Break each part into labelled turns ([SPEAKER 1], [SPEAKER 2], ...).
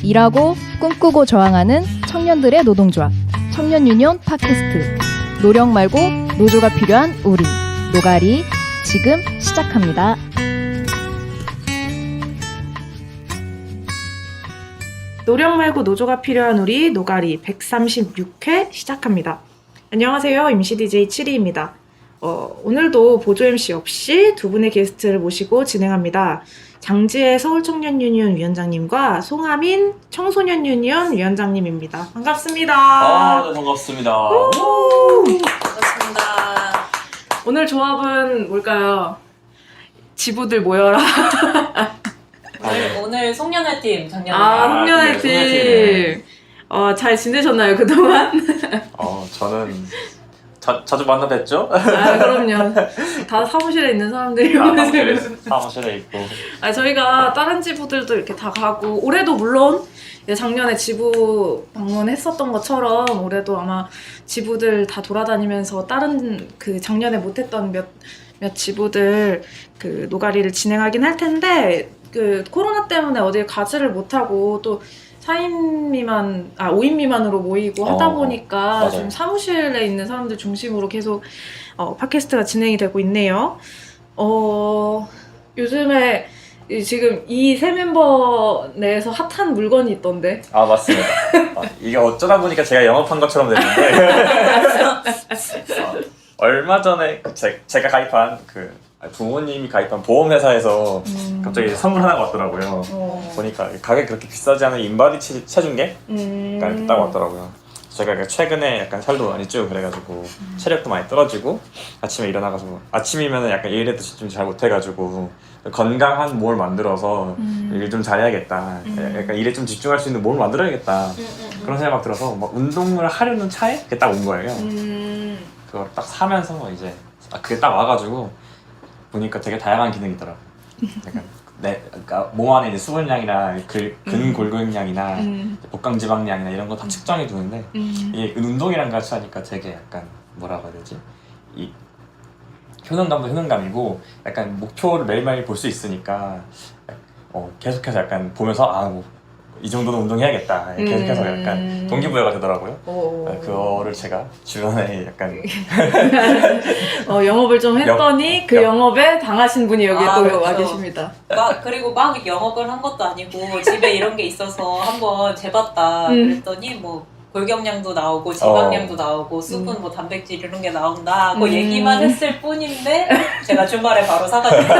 [SPEAKER 1] 일하고 꿈꾸고 저항하는 청년들의 노동조합 청년유니온 팟캐스트 노력 말고 노조가 필요한 우리 노가리 지금 시작합니다.
[SPEAKER 2] 노력 말고 노조가 필요한 우리 노가리 136회 시작합니다. 안녕하세요. MC DJ 7이입니다. 오늘도 보조 MC 없이 두 분의 게스트를 모시고 진행합니다. 장지혜 서울청년유니온 위원장님과 송하민 청소년유니온 위원장님입니다. 반갑습니다.
[SPEAKER 3] 네, 반갑습니다.
[SPEAKER 4] 반갑습니다.
[SPEAKER 2] 오늘 조합은 뭘까요? 지부들 모여라.
[SPEAKER 4] 오늘 송년회 팀 작년에
[SPEAKER 2] 송년회 팀. 잘 지내셨나요, 그동안?
[SPEAKER 3] 저는 자주 만나 뵀죠?
[SPEAKER 2] 그럼요. 다 사무실에 있는 사람들이요.
[SPEAKER 3] 사무실에 있고.
[SPEAKER 2] 저희가 다른 지부들도 이렇게 다 가고, 올해도 물론 작년에 지부 방문했었던 것처럼 올해도 아마 지부들 다 돌아다니면서 다른 그 작년에 못했던 몇 지부들 그 노가리를 진행하긴 할 텐데, 그 코로나 때문에 어딜 가지를 못하고 또 4인 미만, 5인 미만으로 모이고 하다 보니까
[SPEAKER 3] 맞아요.
[SPEAKER 2] 좀 사무실에 있는 사람들 중심으로 계속 팟캐스트가 진행이 되고 있네요. 요즘에 지금 이 세 멤버 내에서 핫한 물건이 있던데.
[SPEAKER 3] 맞습니다. 이게 어쩌다 보니까 제가 영업한 것처럼 됐는데 얼마 전에 제가 가입한 부모님이 가입한 보험회사에서 갑자기 선물 하나가 왔더라고요. 보니까 가격이 그렇게 비싸지 않은 인바디 체중계가 이렇게 딱 왔더라고요. 제가 최근에 약간 살도 많이 찌고 그래가지고 체력도 많이 떨어지고 아침에 일어나가지고 아침이면은 약간 일에도 집중 잘 못해가지고 건강한 몸을 만들어서 일 좀 잘해야겠다. 약간 일에 좀 집중할 수 있는 몸을 만들어야겠다. 그런 생각 들어서 막 운동을 하려는 차에 그게 딱 온 거예요. 그걸 딱 사면서 이제 그게 딱 와가지고 보니까 되게 다양한 기능이 있더라고요. 약간 그러니까 몸 안에 이제 수분량이나 근골격량이나 복강지방량이나 이런 거 다 측정해 두는데 이게 운동이랑 같이 하니까 되게 약간 뭐라고 해야 되지? 이 효능감도 효능감이고 약간 목표를 매일매일 볼 수 있으니까 계속해서 약간 보면서 이 정도는 운동해야겠다. 계속해서 약간 동기부여가 되더라고요. 그거를 제가 주변에 약간
[SPEAKER 2] 영업을 좀 했더니 그 영업에 당하신 분이 여기 또
[SPEAKER 4] 그렇죠.
[SPEAKER 2] 와 계십니다.
[SPEAKER 4] 그리고 막 영업을 한 것도 아니고 집에 이런 게 있어서 한번 재봤다 그랬더니 뭐 골격량도 나오고 지방량도 나오고 수분 뭐 단백질 이런 게 나온다 그 얘기만 했을 뿐인데 제가 주말에 바로 사가지고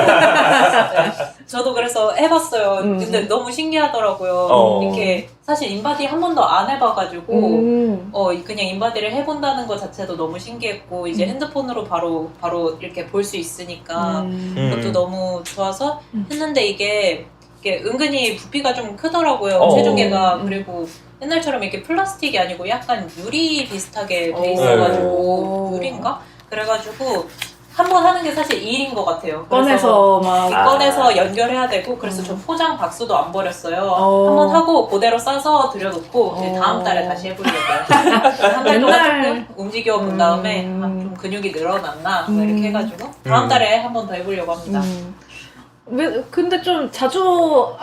[SPEAKER 4] 저도 그래서 해봤어요. 근데 너무 신기하더라고요. 이렇게 사실 인바디 한 번도 안 해봐가지고 그냥 인바디를 해본다는 것 자체도 너무 신기했고 이제 핸드폰으로 바로 이렇게 볼 수 있으니까 그것도 너무 좋아서 했는데 이게 은근히 부피가 좀 크더라고요. 체중계가. 그리고 옛날처럼 이렇게 플라스틱이 아니고 약간 유리 비슷하게 돼 있어가지고 유리인가? 그래가지고 한 번 하는 게 사실 일인 것 같아요.
[SPEAKER 2] 꺼내서
[SPEAKER 4] 꺼내서 연결해야 되고 그래서 저 포장 박스도 안 버렸어요. 한 번 하고 그대로 싸서 들여놓고 이제 다음 달에 다시 해보려고요. 한 달 동안 조금 움직여 본 다음에 좀 근육이 늘어났나 뭐 이렇게 해가지고 다음 달에 한 번 더 해보려고 합니다.
[SPEAKER 2] 근데 좀 자주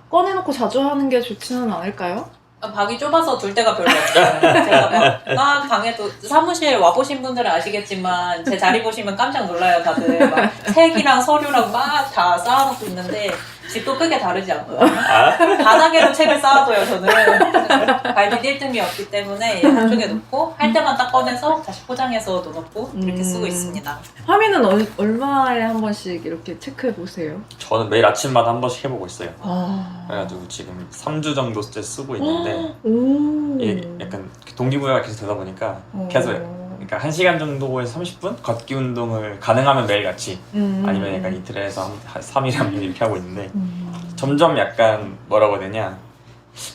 [SPEAKER 2] 꺼내놓고 자주 하는 게 좋지는 않을까요?
[SPEAKER 4] 방이 좁아서 둘 데가 별로 없어요. 제가 막 방에도 사무실 와보신 분들은 아시겠지만 제 자리 보시면 깜짝 놀라요. 다들 막 책이랑 서류랑 막 다 쌓아놓고 있는데 집도 크게 다르지 않고요. 바닥에도 책을 쌓아둬요. 저는 발밑 1뜸이 없기 때문에 한쪽에 놓고 할 때만 딱 꺼내서 다시 포장해서 넣고 이렇게 쓰고 있습니다.
[SPEAKER 2] 하민은 얼마에 한 번씩 이렇게 체크해 보세요?
[SPEAKER 3] 저는 매일 아침마다 한 번씩 해보고 있어요. 그래가지고 지금 3주 정도째 쓰고 있는데 이게 약간 동기부여가 계속 되다 보니까 계속 그러니까 1시간 정도에서 30분 걷기 운동을 가능하면 매일같이 아니면 약간 이틀에서 한 3일에 한 번 이렇게 하고 있는데 점점 약간 뭐라고 해야 되냐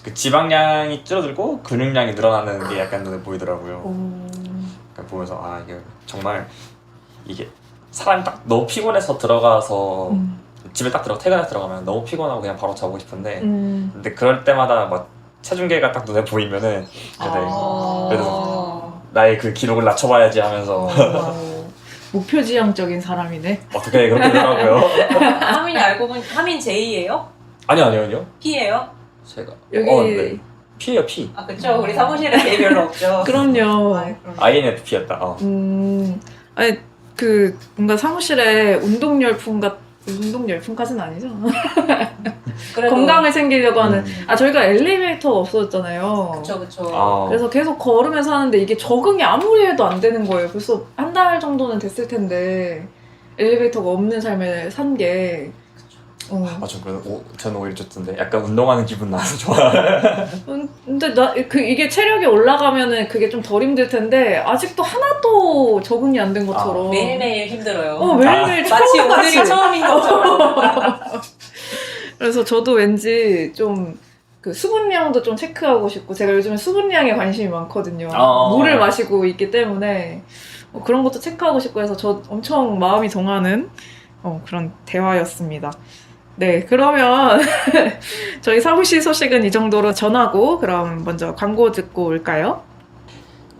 [SPEAKER 3] 그 지방량이 줄어들고 근육량이 늘어나는 게 약간 눈에 보이더라고요. 그러니까 보면서 이게 정말 이게 사람이 딱 너무 피곤해서 들어가서 집에 딱 퇴근해서 들어가면 너무 피곤하고 그냥 바로 자고 싶은데 근데 그럴 때마다 막 체중계가 딱 눈에 보이면은 그래도 나의 그 기록을 낮춰봐야지 하면서
[SPEAKER 2] 목표 지향적인 사람이네.
[SPEAKER 3] 어떻게 그렇게 되더라고요.
[SPEAKER 4] 하민이 알고 보니 하민 J예요?
[SPEAKER 3] 아니요.
[SPEAKER 4] P예요?
[SPEAKER 3] 제가
[SPEAKER 2] 여기
[SPEAKER 3] 네. P예요 P.
[SPEAKER 4] 아 그쵸. 우리 사무실에 제일 별로 없죠.
[SPEAKER 2] 그럼요.
[SPEAKER 4] 아이, 그럼.
[SPEAKER 3] INFP였다.
[SPEAKER 2] 아니 그 뭔가 사무실에 운동 열풍까지는 아니죠.
[SPEAKER 4] 그래도
[SPEAKER 2] 건강을 챙기려고 하는. 저희가 엘리베이터가 없어졌잖아요.
[SPEAKER 4] 그쵸.
[SPEAKER 2] 그래서 계속 걸으면서 하는데 이게 적응이 아무리 해도 안 되는 거예요. 벌써 한 달 정도는 됐을 텐데 엘리베이터가 없는 삶을 산 게.
[SPEAKER 3] 맞아. 저는 오히려 좋던데 약간 운동하는 기분 나서 좋아.
[SPEAKER 2] 근데 이게 체력이 올라가면은 그게 좀 덜 힘들 텐데 아직도 하나도 적응이 안 된 것처럼.
[SPEAKER 4] 매일매일 힘들어요.
[SPEAKER 2] 매일매일
[SPEAKER 4] 마치
[SPEAKER 2] 처음같이.
[SPEAKER 4] 오늘이 처음인 것처럼.
[SPEAKER 2] 그래서 저도 왠지 좀 그 수분량도 좀 체크하고 싶고, 제가 요즘에 수분량에 관심이 많거든요. 물을 마시고 있기 때문에 그런 것도 체크하고 싶고 해서 저 엄청 마음이 동하는 그런 대화였습니다. 네, 그러면 저희 사무실 소식은 이 정도로 전하고 그럼 먼저 광고 듣고 올까요?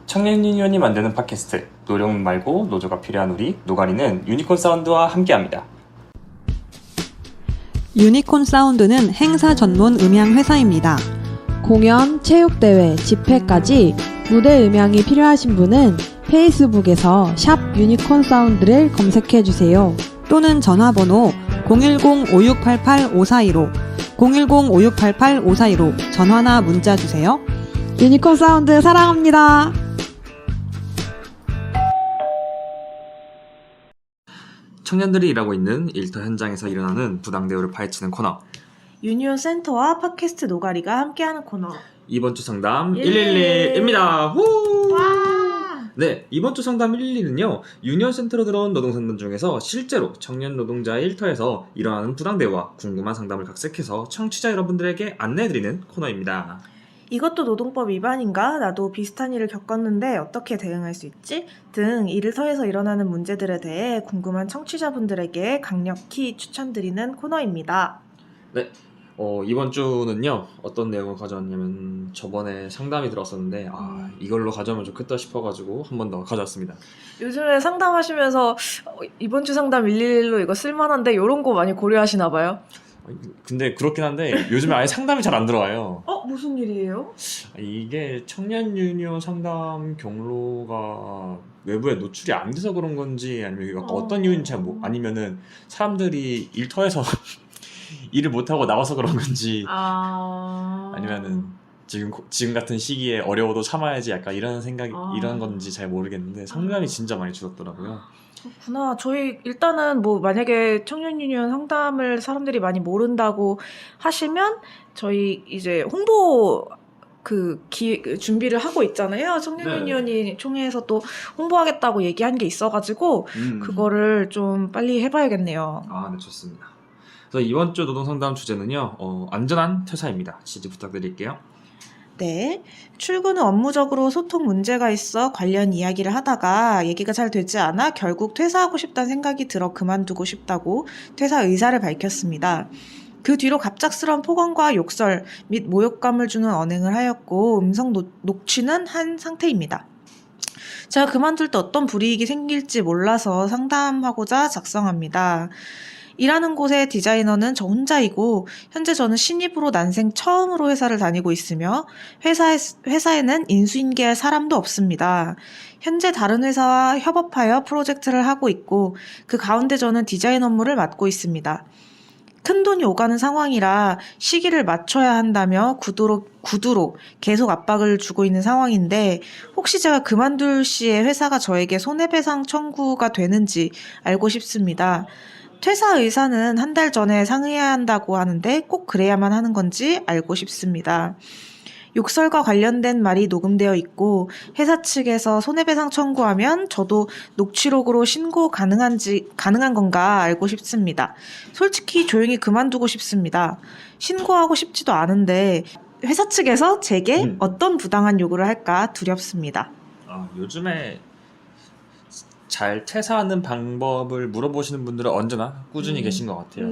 [SPEAKER 3] 청년 유니온이 만드는 팟캐스트 노력 말고 노조가 필요한 우리 노가리는 유니콘 사운드와 함께합니다.
[SPEAKER 5] 유니콘 사운드는 행사 전문 음향 회사입니다.
[SPEAKER 6] 공연, 체육대회, 집회까지 무대 음향이 필요하신 분은 페이스북에서 샵 유니콘 사운드를 검색해주세요.
[SPEAKER 5] 또는 전화번호 010-5688-5415 010-5688-5415 전화나 문자 주세요.
[SPEAKER 6] 유니콘 사운드 사랑합니다.
[SPEAKER 3] 청년들이 일하고 있는 일터 현장에서 일어나는 부당 대우를 파헤치는 코너.
[SPEAKER 7] 유니온 센터와 팟캐스트 노가리가 함께하는 코너.
[SPEAKER 3] 이번 주 상담
[SPEAKER 7] 111.
[SPEAKER 3] 111입니다. 후!
[SPEAKER 7] 와!
[SPEAKER 3] 네, 이번 주 상담 112는요. 유니온 센터로 들어온 노동상담 중에서 실제로 청년 노동자의 일터에서 일어나는 부당 대우와 궁금한 상담을 각색해서 청취자 여러분들에게 안내해드리는 코너입니다.
[SPEAKER 7] 이것도 노동법 위반인가? 나도 비슷한 일을 겪었는데 어떻게 대응할 수 있지? 등 일터에서 일어나는 문제들에 대해 궁금한 청취자분들에게 강력히 추천드리는 코너입니다.
[SPEAKER 3] 네, 이번 주는요. 어떤 내용을 가져왔냐면 저번에 상담이 들어왔었는데 이걸로 가져오면 좋겠다 싶어가지고 한 번 더 가져왔습니다.
[SPEAKER 7] 요즘에 상담하시면서 이번 주 상담 111로 이거 쓸만한데 이런 거 많이 고려하시나 봐요?
[SPEAKER 3] 근데 그렇긴 한데 요즘에 아예 상담이 잘 안 들어와요.
[SPEAKER 7] 무슨 일이에요?
[SPEAKER 3] 이게 청년 유니온 상담 경로가 외부에 노출이 안 돼서 그런 건지 아니면 어떤 이유인지 아니면은 사람들이 일터에서 일을 못하고 나와서 그런 건지 아니면은 지금 같은 시기에 어려워도 참아야지 약간 이런 생각이 이런 건지 잘 모르겠는데 상담이 진짜 많이 줄었더라고요.
[SPEAKER 7] 그렇구나. 저희 일단은 뭐 만약에 청년 유니온 상담을 사람들이 많이 모른다고 하시면 저희 이제 홍보 준비를 하고 있잖아요. 청년
[SPEAKER 3] 네.
[SPEAKER 7] 유니온이 총회에서 또 홍보하겠다고 얘기한 게 있어가지고 그거를 좀 빨리 해봐야겠네요.
[SPEAKER 3] 네, 좋습니다. 그래서 이번 주 노동상담 주제는요. 안전한 퇴사입니다. 지지 부탁드릴게요.
[SPEAKER 7] 네. 출근 후 업무적으로 소통 문제가 있어 관련 이야기를 하다가 얘기가 잘 되지 않아 결국 퇴사하고 싶다는 생각이 들어 그만두고 싶다고 퇴사 의사를 밝혔습니다. 그 뒤로 갑작스러운 폭언과 욕설 및 모욕감을 주는 언행을 하였고 음성 녹취는 한 상태입니다. 제가 그만둘 때 어떤 불이익이 생길지 몰라서 상담하고자 작성합니다. 일하는 곳의 디자이너는 저 혼자이고 현재 저는 신입으로 난생 처음으로 회사를 다니고 있으며 회사에는 인수인계할 사람도 없습니다. 현재 다른 회사와 협업하여 프로젝트를 하고 있고 그 가운데 저는 디자인 업무를 맡고 있습니다. 큰돈이 오가는 상황이라 시기를 맞춰야 한다며 구두로 계속 압박을 주고 있는 상황인데 혹시 제가 그만둘 시에 회사가 저에게 손해배상 청구가 되는지 알고 싶습니다. 퇴사 의사는 한 달 전에 상의해야 한다고 하는데 꼭 그래야만 하는 건지 알고 싶습니다. 욕설과 관련된 말이 녹음되어 있고 회사 측에서 손해배상 청구하면 저도 녹취록으로 신고 가능한 건가 알고 싶습니다. 솔직히 조용히 그만두고 싶습니다. 신고하고 싶지도 않은데 회사 측에서 제게 어떤 부당한 요구를 할까 두렵습니다.
[SPEAKER 3] 요즘에 잘 퇴사하는 방법을 물어보시는 분들은 언제나 꾸준히 계신 것 같아요.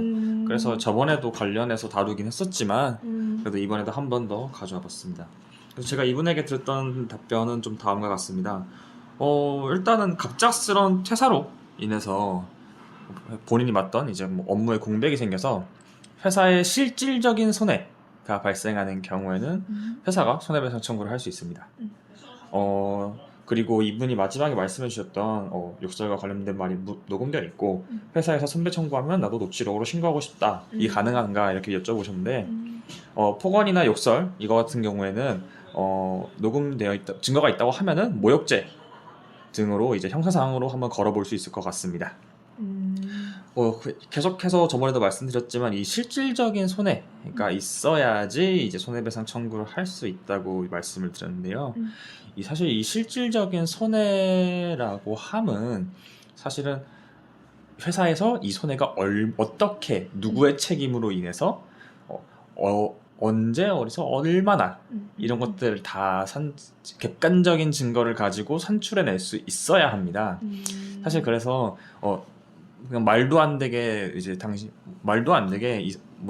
[SPEAKER 3] 그래서 저번에도 관련해서 다루긴 했었지만 그래도 이번에도 한 번 더 가져와 봤습니다. 그래서 제가 이분에게 드렸던 답변은 좀 다음과 같습니다. 일단은 갑작스러운 퇴사로 인해서 본인이 맡던 이제 뭐 업무에 공백이 생겨서 회사의 실질적인 손해 손해가 발생하는 경우에는 회사가 손해배상 청구를 할 수 있습니다. 그리고 이분이 마지막에 말씀해 주셨던 욕설과 관련된 말이 녹음되어 있고 회사에서 손배 청구하면 나도 녹취록으로 신고하고 싶다. 이게 가능한가 이렇게 여쭤보셨는데 폭언이나 욕설 이거 같은 경우에는 녹음되어 있다 증거가 있다고 하면은 모욕죄 등으로 이제 형사사항으로 한번 걸어볼 수 있을 것 같습니다. 계속해서 저번에도 말씀드렸지만 이 실질적인 손해가 있어야지 이제 손해배상 청구를 할 수 있다고 말씀을 드렸는데요. 사실 이 실질적인 손해라고 함은 사실은 회사에서 이 손해가 어떻게 누구의 책임으로 인해서 언제 어디서 얼마나 이런 것들을 다 객관적인 증거를 가지고 산출해낼 수 있어야 합니다. 사실 그래서 그냥 말도 안 되게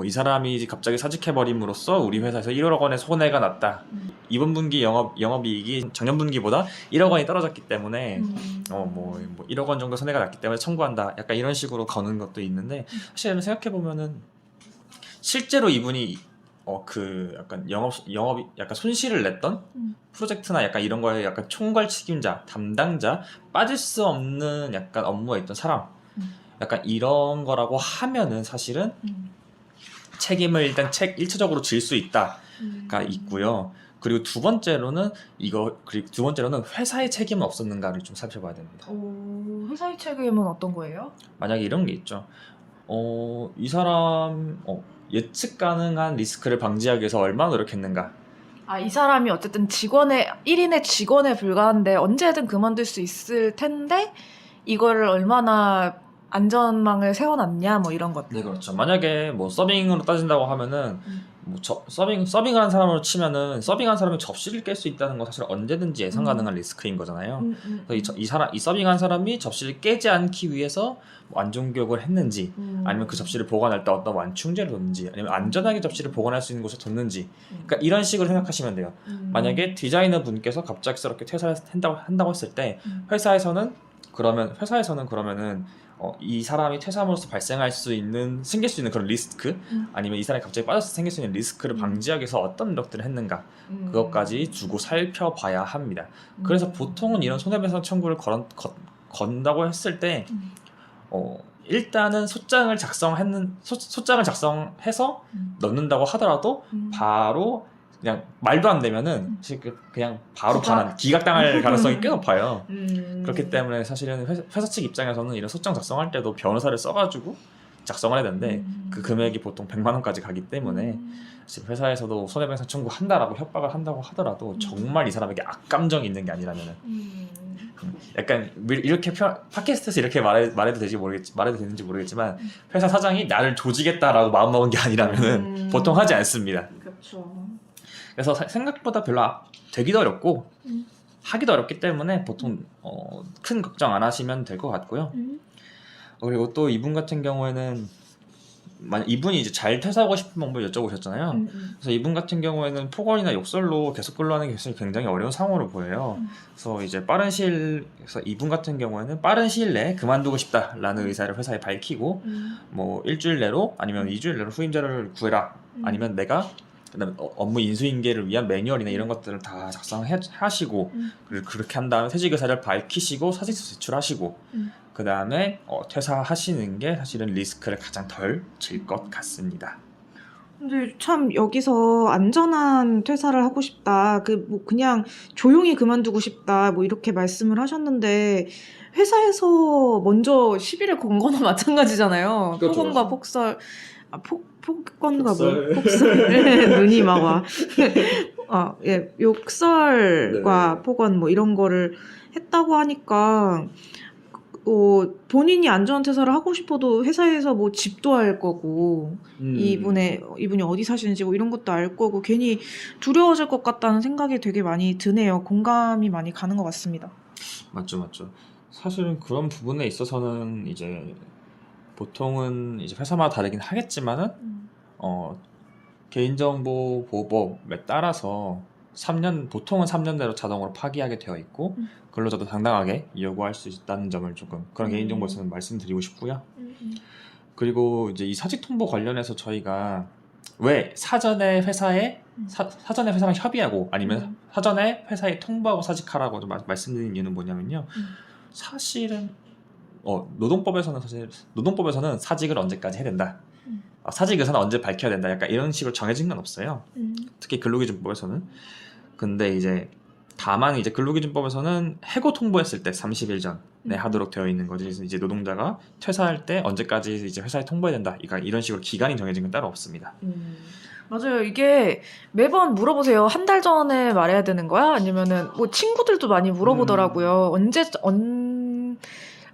[SPEAKER 3] 이 사람이 갑자기 사직해버림으로써 우리 회사에서 1억 원의 손해가 났다. 이번 분기 영업이익이 작년 분기보다 1억 원이 떨어졌기 때문에 뭐 1억 원 정도 손해가 났기 때문에 청구한다. 약간 이런 식으로 거는 것도 있는데 사실 생각해 보면은 실제로 이분이 약간 영업이 약간 손실을 냈던 프로젝트나 약간 이런 거에 약간 총괄 책임자, 담당자, 빠질 수 없는 약간 업무에 있던 사람, 약간 이런 거라고 하면은 사실은 책임을 일단 1차적으로 질 수 있다가 있고요. 그리고 두 번째로는 회사의 책임은 없었는가를 좀 살펴봐야 됩니다.
[SPEAKER 2] 회사의 책임은 어떤 거예요?
[SPEAKER 3] 만약에 이런 게 있죠. 이 사람 예측 가능한 리스크를 방지하기 위해서 얼마나 노력했는가.
[SPEAKER 2] 이 사람이 어쨌든 1인의 직원에 불과한데 언제든 그만둘 수 있을 텐데 이거를 얼마나 안전망을 세워놨냐 뭐 이런 것들.
[SPEAKER 3] 네, 그렇죠. 만약에 뭐 서빙으로 따진다고 하면은 서빙을 한 사람으로 치면은 서빙한 사람이 접시를 깰 수 있다는 건 사실 언제든지 예상 가능한 리스크인 거잖아요. 그래서 이 서빙한 사람이 접시를 깨지 않기 위해서 뭐 안전교육을 했는지, 아니면 그 접시를 보관할 때 어떤 완충제를 뒀는지, 아니면 안전하게 접시를 보관할 수 있는 곳에 뒀는지, 그러니까 이런 식으로 생각하시면 돼요. 만약에 디자이너 분께서 갑작스럽게 퇴사를 한다고 했을 때 회사에서는 그러면은 이 사람이 퇴사함으로써 생길 수 있는 그런 리스크, 아니면 이 사람이 갑자기 빠져서 생길 수 있는 리스크를 방지하기 위해서 어떤 노력들을 했는가, 그것까지 두고 살펴봐야 합니다. 그래서 보통은 이런 손해배상 청구를 건다고 했을 때 일단은 소장을 작성해서 넣는다고 하더라도 바로 그냥 말도 안 되면은 그냥 바로 기각당할 가능성이 꽤 높아요. 그렇기 때문에 사실은 회사 측 입장에서는 이런 소장 작성할 때도 변호사를 써가지고 작성을 해야 되는데 그 금액이 보통 100만 원까지 가기 때문에 사실 회사에서도 손해배상 청구한다라고 협박을 한다고 하더라도 정말 이 사람에게 악감정이 있는 게 아니라면은 약간 이렇게 팟캐스트에서 이렇게 말해도 되는지 모르겠지만 회사 사장이 나를 조지겠다라고 마음먹은 게 아니라면은 보통 하지 않습니다.
[SPEAKER 2] 그렇죠.
[SPEAKER 3] 그래서 생각보다 별로 되기도 어렵고 하기도 어렵기 때문에 보통 큰 걱정 안 하시면 될 것 같고요. 그리고 또 이분 같은 경우에는 이분이 이제 잘 퇴사하고 싶은 방법을 여쭤보셨잖아요. 그래서 이분 같은 경우에는 폭언이나 욕설로 계속 근로하는 게 굉장히 어려운 상황으로 보여요. 그래서 이제 그래서 이분 같은 경우에는 빠른 시일 내에 그만두고 싶다라는 의사를 회사에 밝히고 뭐 일주일 내로 아니면 2주일 내로 후임자를 구해라, 아니면 내가 그다음에 업무 인수인계를 위한 매뉴얼이나 이런 것들을 다 작성하시고 그리고 그렇게 한 다음에 퇴직 의사를 밝히시고 사직서 제출하시고 그 다음에 퇴사하시는 게 사실은 리스크를 가장 덜 질 것 같습니다.
[SPEAKER 7] 근데 참 여기서 안전한 퇴사를 하고 싶다, 그냥 조용히 그만두고 싶다, 뭐 이렇게 말씀을 하셨는데 회사에서 먼저 시비를 건 거나 마찬가지잖아요.
[SPEAKER 3] 그렇죠.
[SPEAKER 7] 폭언과 폭설, 폭언과 폭설 눈이 막 와. 욕설과 폭언 뭐 이런 거를 했다고 하니까 본인이 안전퇴사를 하고 싶어도 회사에서 뭐 집도 알 거고 이분이 어디 사시는지 뭐 이런 것도 알 거고 괜히 두려워질 것 같다는 생각이 되게 많이 드네요. 공감이 많이 가는 것 같습니다.
[SPEAKER 3] 맞죠. 사실은 그런 부분에 있어서는 이제 보통은 이제 회사마다 다르긴 하겠지만은 개인정보보호법에 따라서 보통은 3년 내로 자동으로 파기하게 되어 있고 근로자도 당당하게 요구할 수 있다는 점을 조금 그런 개인정보에서는 말씀드리고 싶고요. 그리고 이제 이 사직통보 관련해서 저희가 왜 사전에 사전에 회사랑 협의하고 아니면 사전에 회사에 통보하고 사직하라고 좀 말씀드린 이유는 뭐냐면요. 사실은 노동법에서는 사직을 언제까지 해야 된다. 사직 의사는 언제 밝혀야 된다. 약간 이런 식으로 정해진 건 없어요. 특히 근로기준법에서는. 근데 이제 다만 이제 근로기준법에서는 해고 통보했을 때 30일 전에 하도록 되어 있는 거지. 그래서 이제 노동자가 퇴사할 때 언제까지 이제 회사에 통보해야 된다. 그러니까 이런 식으로 기간이 정해진 건 따로 없습니다.
[SPEAKER 2] 맞아요. 이게 매번 물어보세요. 한 달 전에 말해야 되는 거야? 아니면은 뭐 친구들도 많이 물어보더라고요.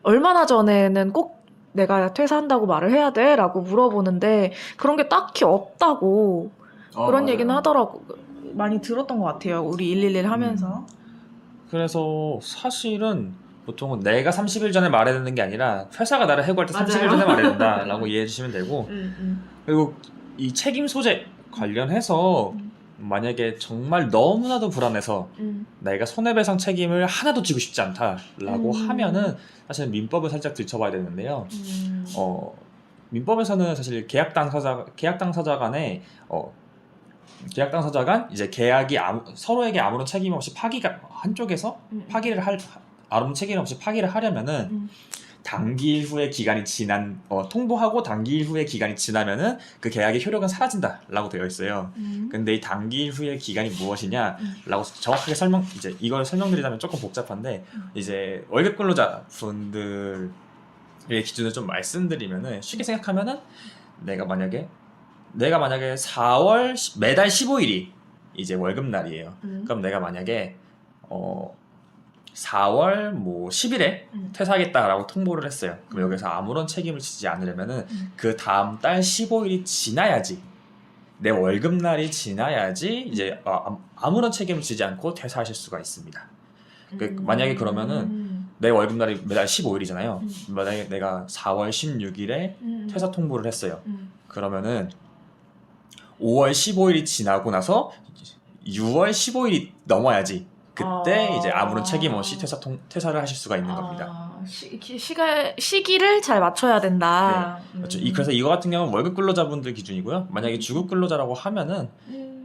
[SPEAKER 2] 얼마나 전에는 꼭 내가 퇴사한다고 말을 해야 돼? 라고 물어보는데 그런 게 딱히 없다고 그런
[SPEAKER 3] 맞아요.
[SPEAKER 2] 얘기는 하더라고. 많이 들었던 것 같아요. 우리 111 하면서.
[SPEAKER 3] 그래서 사실은 보통은 내가 30일 전에 말해야 되는 게 아니라 회사가 나를 해고할 때
[SPEAKER 2] 맞아요.
[SPEAKER 3] 30일 전에 말해야 된다라고 이해해 주시면 되고 그리고 이 책임 소재 관련해서 만약에 정말 너무나도 불안해서 내가 손해배상 책임을 하나도 지고 싶지 않다라고 하면은 사실 민법을 살짝 들춰봐야 되는데요. 민법에서는 사실 계약 당사자 간에 이제 계약이 서로에게 아무런 책임 없이 한쪽에서 아무런 책임 없이 파기를 하려면은 당기일 후의 기간이 통보하고 당기일 후의 기간이 지나면은 그 계약의 효력은 사라진다라고 되어 있어요. 근데 이 당기일 후의 기간이 무엇이냐라고 정확하게 이걸 설명드리자면 조금 복잡한데 이제 월급 근로자 분들의 기준을 좀 말씀드리면은 쉽게 생각하면은 내가 만약에 4월 매달 15일이 이제 월급날이에요. 그럼 내가 만약에 4월 10일에 퇴사하겠다라고 통보를 했어요. 그럼 여기서 아무런 책임을 지지 않으려면은 그 다음 달 15일이 지나야지, 내 월급날이 지나야지 이제 아무런 책임을 지지 않고 퇴사하실 수가 있습니다. 만약에 그러면은 내 월급날이 매달 15일이잖아요. 만약에 내가 4월 16일에 퇴사 통보를 했어요. 그러면은 5월 15일이 지나고 나서 6월 15일이 넘어야지 그때 이제 아무런 책임 없이 퇴사를 하실 수가 있는 겁니다.
[SPEAKER 2] 시기를 잘 맞춰야 된다.
[SPEAKER 3] 그렇죠. 그래서 이거 같은 경우는 월급 근로자분들 기준이고요. 만약에 주급 근로자라고 하면은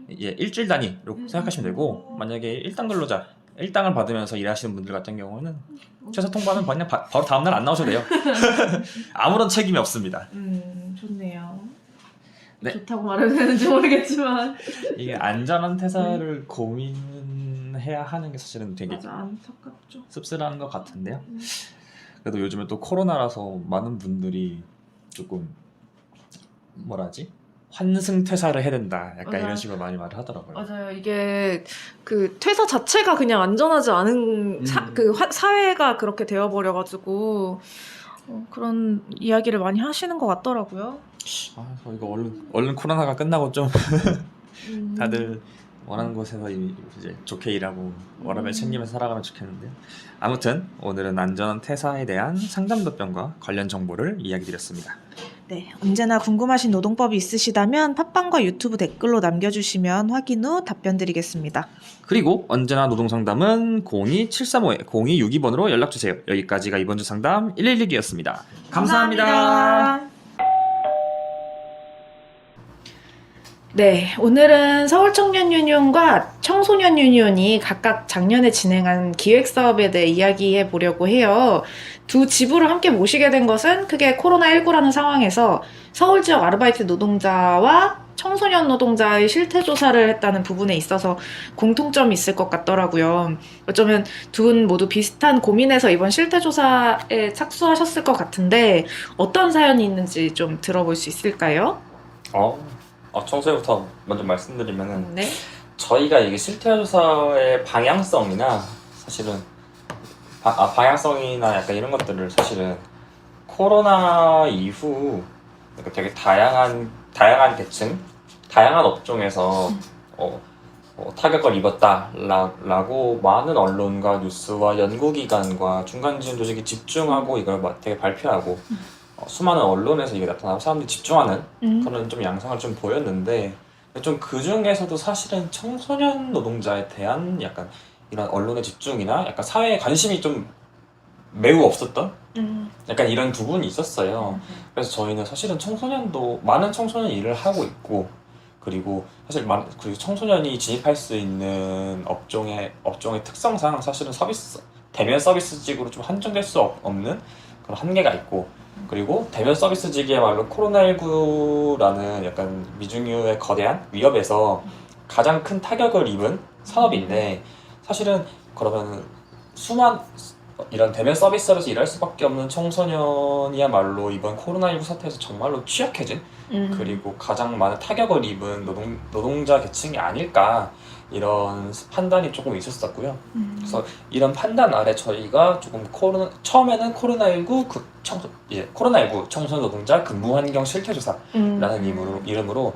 [SPEAKER 3] 이제 일주일 단위로 생각하시면 되고, 만약에 일당을 받으면서 일하시는 분들 같은 경우는 퇴사 통보하면 그냥 바로 다음날 안 나오셔도 돼요. 아무런 책임이 없습니다.
[SPEAKER 2] 좋네요.
[SPEAKER 3] 네.
[SPEAKER 2] 좋다고 말해도 되는지 모르겠지만
[SPEAKER 3] 이게 안전한 퇴사를 고민해야 하는 게 사실은 되게
[SPEAKER 2] 맞아, 안타깝죠.
[SPEAKER 3] 씁쓸한 것 같은데요. 그래도 요즘에 또 코로나라서 많은 분들이 조금 환승 퇴사를 해야 된다, 약간
[SPEAKER 2] 맞아요.
[SPEAKER 3] 이런 식으로 많이 말을 하더라고요.
[SPEAKER 2] 맞아요. 이게 그 퇴사 자체가 그냥 안전하지 않은 사회가 그렇게 되어버려가지고 그런 이야기를 많이 하시는 것 같더라고요.
[SPEAKER 3] 이거 얼른 코로나가 끝나고 좀 다들 원하는 곳에서 이제 좋게 일하고 워라밸 챙기면서 살아가면 좋겠는데요. 아무튼 오늘은 안전한 퇴사에 대한 상담답변과 관련 정보를 이야기 드렸습니다.
[SPEAKER 7] 네, 언제나 궁금하신 노동법이 있으시다면 팟빵과 유튜브 댓글로 남겨주시면 확인 후 답변 드리겠습니다.
[SPEAKER 3] 그리고 언제나 노동상담은 02-735-0262번으로 연락주세요. 여기까지가 이번 주 상담 111기였습니다. 감사합니다.
[SPEAKER 2] 네, 오늘은 서울청년유니온과 청소년유니온이 각각 작년에 진행한 기획사업에 대해 이야기해 보려고 해요. 두 지부를 함께 모시게 된 것은 크게 코로나19라는 상황에서 서울 지역 아르바이트 노동자와 청소년 노동자의 실태조사를 했다는 부분에 있어서 공통점이 있을 것 같더라고요. 어쩌면 두 분 모두 비슷한 고민에서 이번 실태조사에 착수하셨을 것 같은데 어떤 사연이 있는지 좀 들어볼 수 있을까요?
[SPEAKER 3] 청소부터 먼저 말씀드리면은
[SPEAKER 2] 네.
[SPEAKER 3] 저희가 이게 실태조사의 방향성이나 사실은 방향성이나 약간 이런 것들을 사실은 코로나 이후 되게 다양한 계층, 다양한 업종에서 타격을 입었다라고 많은 언론과 뉴스와 연구기관과 중간지원 조직이 집중하고 이걸 되게 발표하고 수많은 언론에서 이게 나타나고 사람들이 집중하는 그런 좀 양상을 좀 보였는데, 좀 그 중에서도 사실은 청소년 노동자에 대한 약간 이런 언론의 집중이나 약간 사회에 관심이 좀 매우 없었던 약간 이런 부분이 있었어요. 그래서 저희는 사실은 많은 청소년 일을 하고 있고, 그리고 사실 그리고 청소년이 진입할 수 있는 업종의 특성상 사실은 대면 서비스직으로 좀 한정될 수 없는 그런 한계가 있고, 그리고 대면 서비스직이야말로 코로나19라는 약간 미중유의 거대한 위협에서 가장 큰 타격을 입은 산업인데, 사실은 그러면 이런 대면 서비스에서 일할 수밖에 없는 청소년이야말로 이번 코로나19 사태에서 정말로 취약해진 그리고 가장 많은 타격을 입은 노동자 계층이 아닐까, 이런 판단이 조금 있었었고요. 그래서 이런 판단 아래 저희가 조금 처음에는 코로나19 청소년 노동자 근무 환경 실태 조사라는 이름으로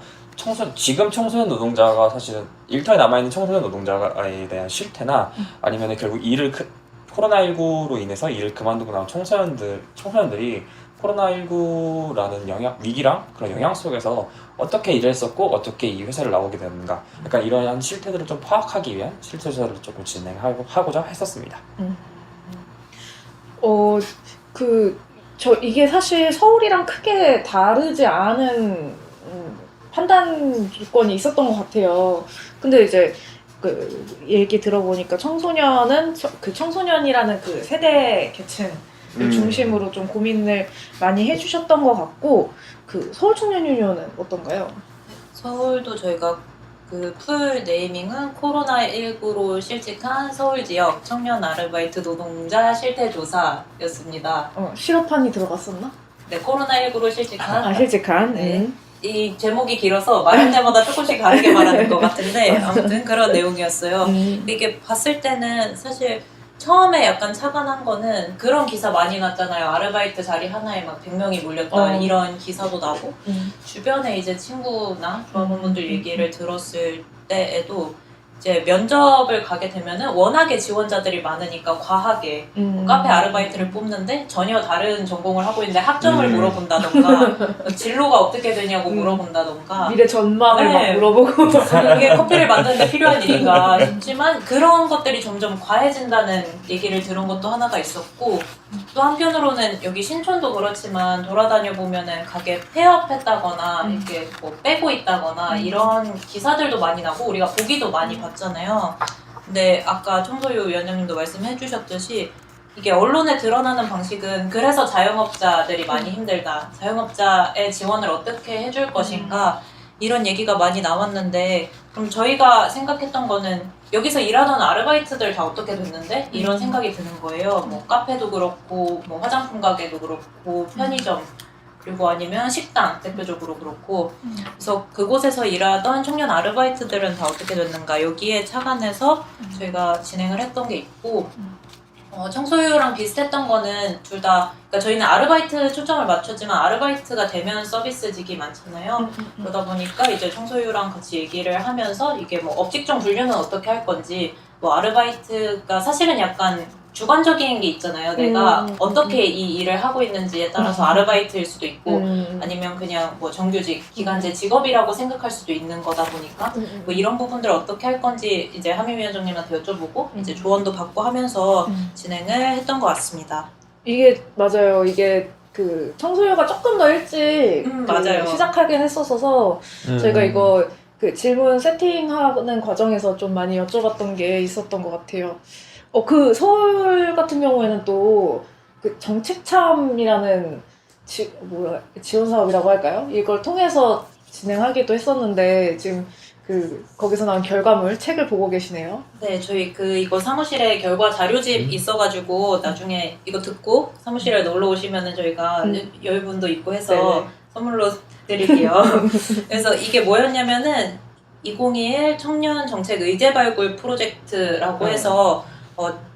[SPEAKER 3] 지금 청소년 노동자가 사실은 일터에 남아있는 청소년 노동자에 대한 실태나 아니면 결국 코로나19로 인해서 일을 그만두고 나온 청소년들이 코로나19라는 위기랑 그런 영향 속에서 어떻게 일을 했었고 어떻게 이 회사를 나오게 됐는가, 약간 이러한 실태들을 좀 파악하기 위한 실태 조사를 조금 진행하고자 했었습니다.
[SPEAKER 2] 이게 사실 서울이랑 크게 다르지 않은 판단 조건이 있었던 것 같아요. 근데 이제 얘기 들어보니까 청소년이라는 그 세대 계층을 중심으로 좀 고민을 많이 해주셨던 것 같고, 서울 청년 유니온은 어떤가요?
[SPEAKER 4] 서울도 저희가 풀 네이밍은 코로나19로 실직한 서울 지역 청년 아르바이트 노동자 실태 조사였습니다.
[SPEAKER 2] 실업판이 들어갔었나?
[SPEAKER 4] 네, 코로나19로 실직한.
[SPEAKER 2] 실직한.
[SPEAKER 4] 네. 이 제목이 길어서 말할 때마다 조금씩 다르게 말하는 것 같은데 아무튼 그런 내용이었어요. 이게 봤을 때는 사실 처음에 약간 착안한 거는 그런 기사 많이 났잖아요. 아르바이트 자리 하나에 막 100명이 몰렸다 이런 기사도 나고 주변에 이제 친구나 조합원분들 얘기를 들었을 때에도 이제 면접을 가게 되면은 워낙에 지원자들이 많으니까 과하게 카페 아르바이트를 뽑는데 전혀 다른 전공을 하고 있는데 학점을 물어본다던가 진로가 어떻게 되냐고 물어본다던가
[SPEAKER 2] 미래 전망을
[SPEAKER 4] 네.
[SPEAKER 2] 막 물어보고
[SPEAKER 4] 이게 커피를 만드는데 필요한 일인가 싶지만 그런 것들이 점점 과해진다는 얘기를 들은 것도 하나가 있었고, 또 한편으로는 여기 신촌도 그렇지만 돌아다녀 보면은 가게 폐업했다거나 이렇게 뭐 빼고 있다거나 이런 기사들도 많이 나고 우리가 보기도 많이 봤잖아요. 근데 아까 청소유 위원장님도 말씀해 주셨듯이 이게 언론에 드러나는 방식은 그래서 자영업자들이 많이 힘들다, 자영업자의 지원을 어떻게 해줄 것인가 이런 얘기가 많이 나왔는데, 그럼 저희가 생각했던 거는 여기서 일하던 아르바이트들 다 어떻게 됐는데? 이런 생각이 드는 거예요. 뭐 카페도 그렇고 뭐 화장품 가게도 그렇고 편의점 그리고 아니면 식당 대표적으로 그렇고, 그래서 그곳에서 일하던 청년 아르바이트들은 다 어떻게 됐는가 여기에 착안해서 저희가 진행을 했던 게 있고, 청소유랑 비슷했던 거는 둘 다, 그러니까 저희는 아르바이트 초점을 맞췄지만 아르바이트가 대면 서비스직이 많잖아요. 그러다 보니까 이제 청소유랑 같이 얘기를 하면서 이게 뭐 업직종 분류는 어떻게 할 건지, 뭐 아르바이트가 사실은 약간 주관적인 게 있잖아요. 내가 어떻게 이 일을 하고 있는지에 따라서 아르바이트일 수도 있고 아니면 그냥 뭐 정규직, 기간제 직업이라고 생각할 수도 있는 거다 보니까 뭐 이런 부분들 어떻게 할 건지 이제 하미위원장님한테 여쭤보고 이제 조언도 받고 하면서 진행을 했던 것 같습니다.
[SPEAKER 2] 이게 맞아요. 이게 청소유가 조금 더 일찍
[SPEAKER 4] 맞아요.
[SPEAKER 2] 시작하긴 했었어서 저희가 이거 질문 세팅하는 과정에서 좀 많이 여쭤봤던 게 있었던 것 같아요. 서울 같은 경우에는 또 정책참이라는 지원 사업이라고 할까요? 이걸 통해서 진행하기도 했었는데 지금 거기서 나온 결과물 책을 보고 계시네요.
[SPEAKER 4] 네, 저희 이거 사무실에 결과 자료집 있어가지고 나중에 이거 듣고 사무실에 놀러 오시면은 저희가 여유분도 있고 해서
[SPEAKER 2] 네네.
[SPEAKER 4] 선물로 드릴게요. 그래서 이게 뭐였냐면은 2021 청년 정책 의제 발굴 프로젝트라고 해서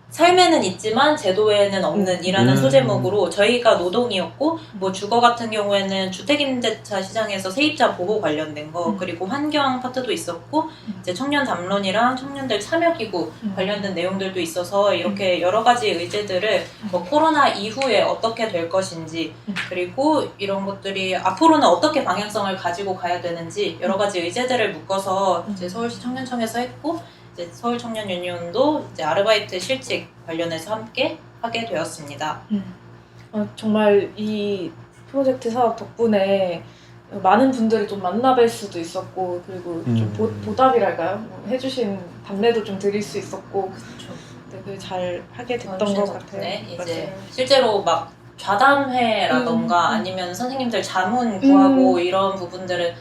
[SPEAKER 4] 삶에는 있지만 제도에는 없는 이라는 소제목으로 저희가 노동이었고, 뭐 주거 같은 경우에는 주택임대차 시장에서 세입자 보호 관련된 거, 그리고 환경 파트도 있었고, 이제 청년 담론이랑 청년들 참여기구 관련된 내용들도 있어서 이렇게 여러 가지 의제들을 뭐 코로나 이후에 어떻게 될 것인지, 그리고 이런 것들이 앞으로는 어떻게 방향성을 가지고 가야 되는지 여러 가지 의제들을 묶어서 이제 서울시 청년청에서 했고, 이제 서울 청년 유니온도 이제 아르바이트 실직 관련해서 함께 하게 되었습니다.
[SPEAKER 2] 정말 이 프로젝트 사업 덕분에 많은 분들이 좀 만나뵐 수도 있었고 그리고 좀 보답이랄까요? 해주신 답례도 좀 드릴 수 있었고 되게 잘 하게 됐던 것 같아요.
[SPEAKER 4] 네, 이제
[SPEAKER 2] 맞아요.
[SPEAKER 4] 실제로 막 좌담회라던가 아니면 선생님들 자문 구하고 이런 부분들은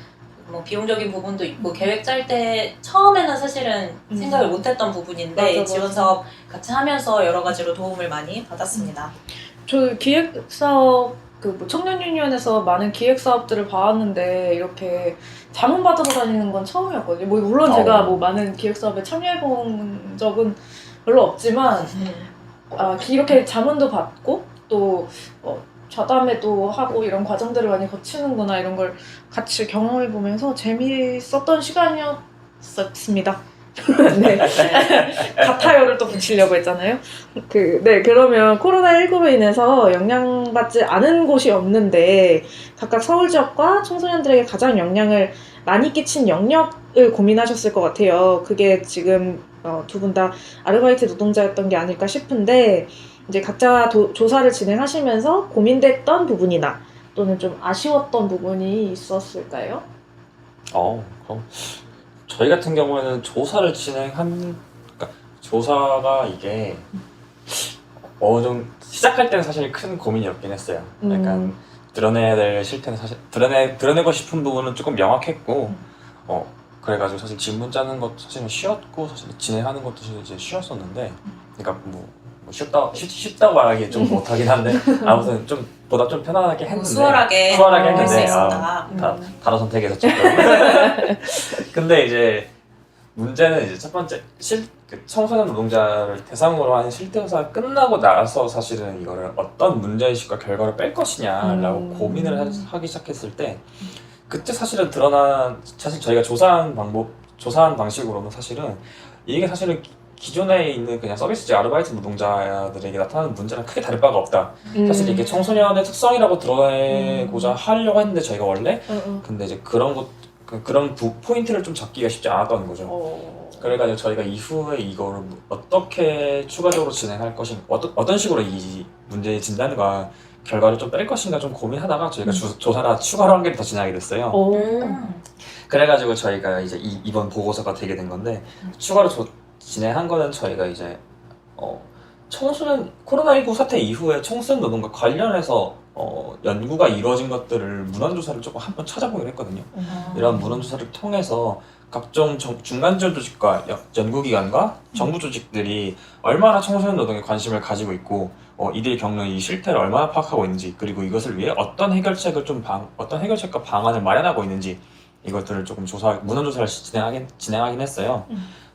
[SPEAKER 4] 뭐 비용적인 부분도 있고 계획 짤 때 처음에는 사실은 생각을 못했던 부분인데
[SPEAKER 2] 맞아.
[SPEAKER 4] 지원 사업 같이 하면서 여러 가지로 도움을 많이 받았습니다.
[SPEAKER 2] 저 기획사업 뭐 청년 유니언에서 많은 기획 사업들을 봐왔는데 이렇게 자문 받으러 다니는 건 처음이었거든요. 뭐 물론 제가 뭐 많은 기획 사업에 참여해 본 적은 별로 없지만 이렇게 자문도 받고 또 좌담회도 하고 이런 과정들을 많이 거치는구나 이런 걸 같이 경험해 보면서 재미있었던 시간이었습니다. 네. 같아요를 또 붙이려고 했잖아요. 그러면 코로나19로 인해서 영향받지 않은 곳이 없는데 각각 서울 지역과 청소년들에게 가장 영향을 많이 끼친 영역을 고민하셨을 것 같아요. 그게 지금 두 분 다 아르바이트 노동자였던 게 아닐까 싶은데 이제 각자 조사를 진행하시면서 고민됐던 부분이나 또는 좀 아쉬웠던 부분이 있었을까요?
[SPEAKER 3] 그럼 저희 같은 경우에는 조사를 그러니까 조사가 이게 어느 정도 시작할 때는 사실 큰 고민이었긴 했어요. 약간 드러내야 될 실태는 사실 드러내고 싶은 부분은 조금 명확했고 그래가지고 사실 질문 짜는 것도 사실은 쉬웠고 사실 진행하는 것도 이제 쉬웠었는데 그러니까 뭐 쉽다고 말하기 좀 못하긴 한데 아무튼 좀 보다 좀 편안하게 했는데
[SPEAKER 4] 수월하게
[SPEAKER 3] 했는데
[SPEAKER 4] 수 있었다.
[SPEAKER 3] 단어 선택에서 조금 근데 이제 문제는 이제 첫 번째 청소년 노동자를 대상으로 하는 실태조사가 끝나고 나서 사실은 이거를 어떤 문제의식과 결과를 뺄 것이냐라고 고민을 하기 시작했을 때 그때 사실은 사실 저희가 조사한 방식으로는 사실은 이게 사실은 기존에 있는 그냥 서비스직 아르바이트 노동자들에게 나타나는 문제랑 크게 다를 바가 없다. 사실 이게 청소년의 특성이라고 드러내고자 하려고 했는데 저희가 원래 근데 이제 그런 포인트를 좀 잡기가 쉽지 않았던 거죠. 그래가지고 저희가 이후에 이거를 어떻게 추가적으로 진행할 것인가, 어떤 식으로 이 문제의 진단과 결과를 좀 뺄 것인가 좀 고민하다가 저희가 조사를 추가로 한 개 더 진행하게 됐어요. 그래가지고 저희가 이제 이번 보고서가 되게 된 건데 추가로 진행한 거는 저희가 이제 청소년 코로나19 사태 이후에 청소년 노동과 관련해서 연구가 이루어진 것들을 문헌조사를 조금 한번 찾아보긴 했거든요. 이런 문헌조사를 통해서 각종 중간 지원 조직과 연구기관과 정부 조직들이 얼마나 청소년 노동에 관심을 가지고 있고 이들이 겪는 이 실태를 얼마나 파악하고 있는지 그리고 이것을 위해 어떤 해결책과 방안을 마련하고 있는지 이것들을 조금 문헌조사를 진행하긴 했어요.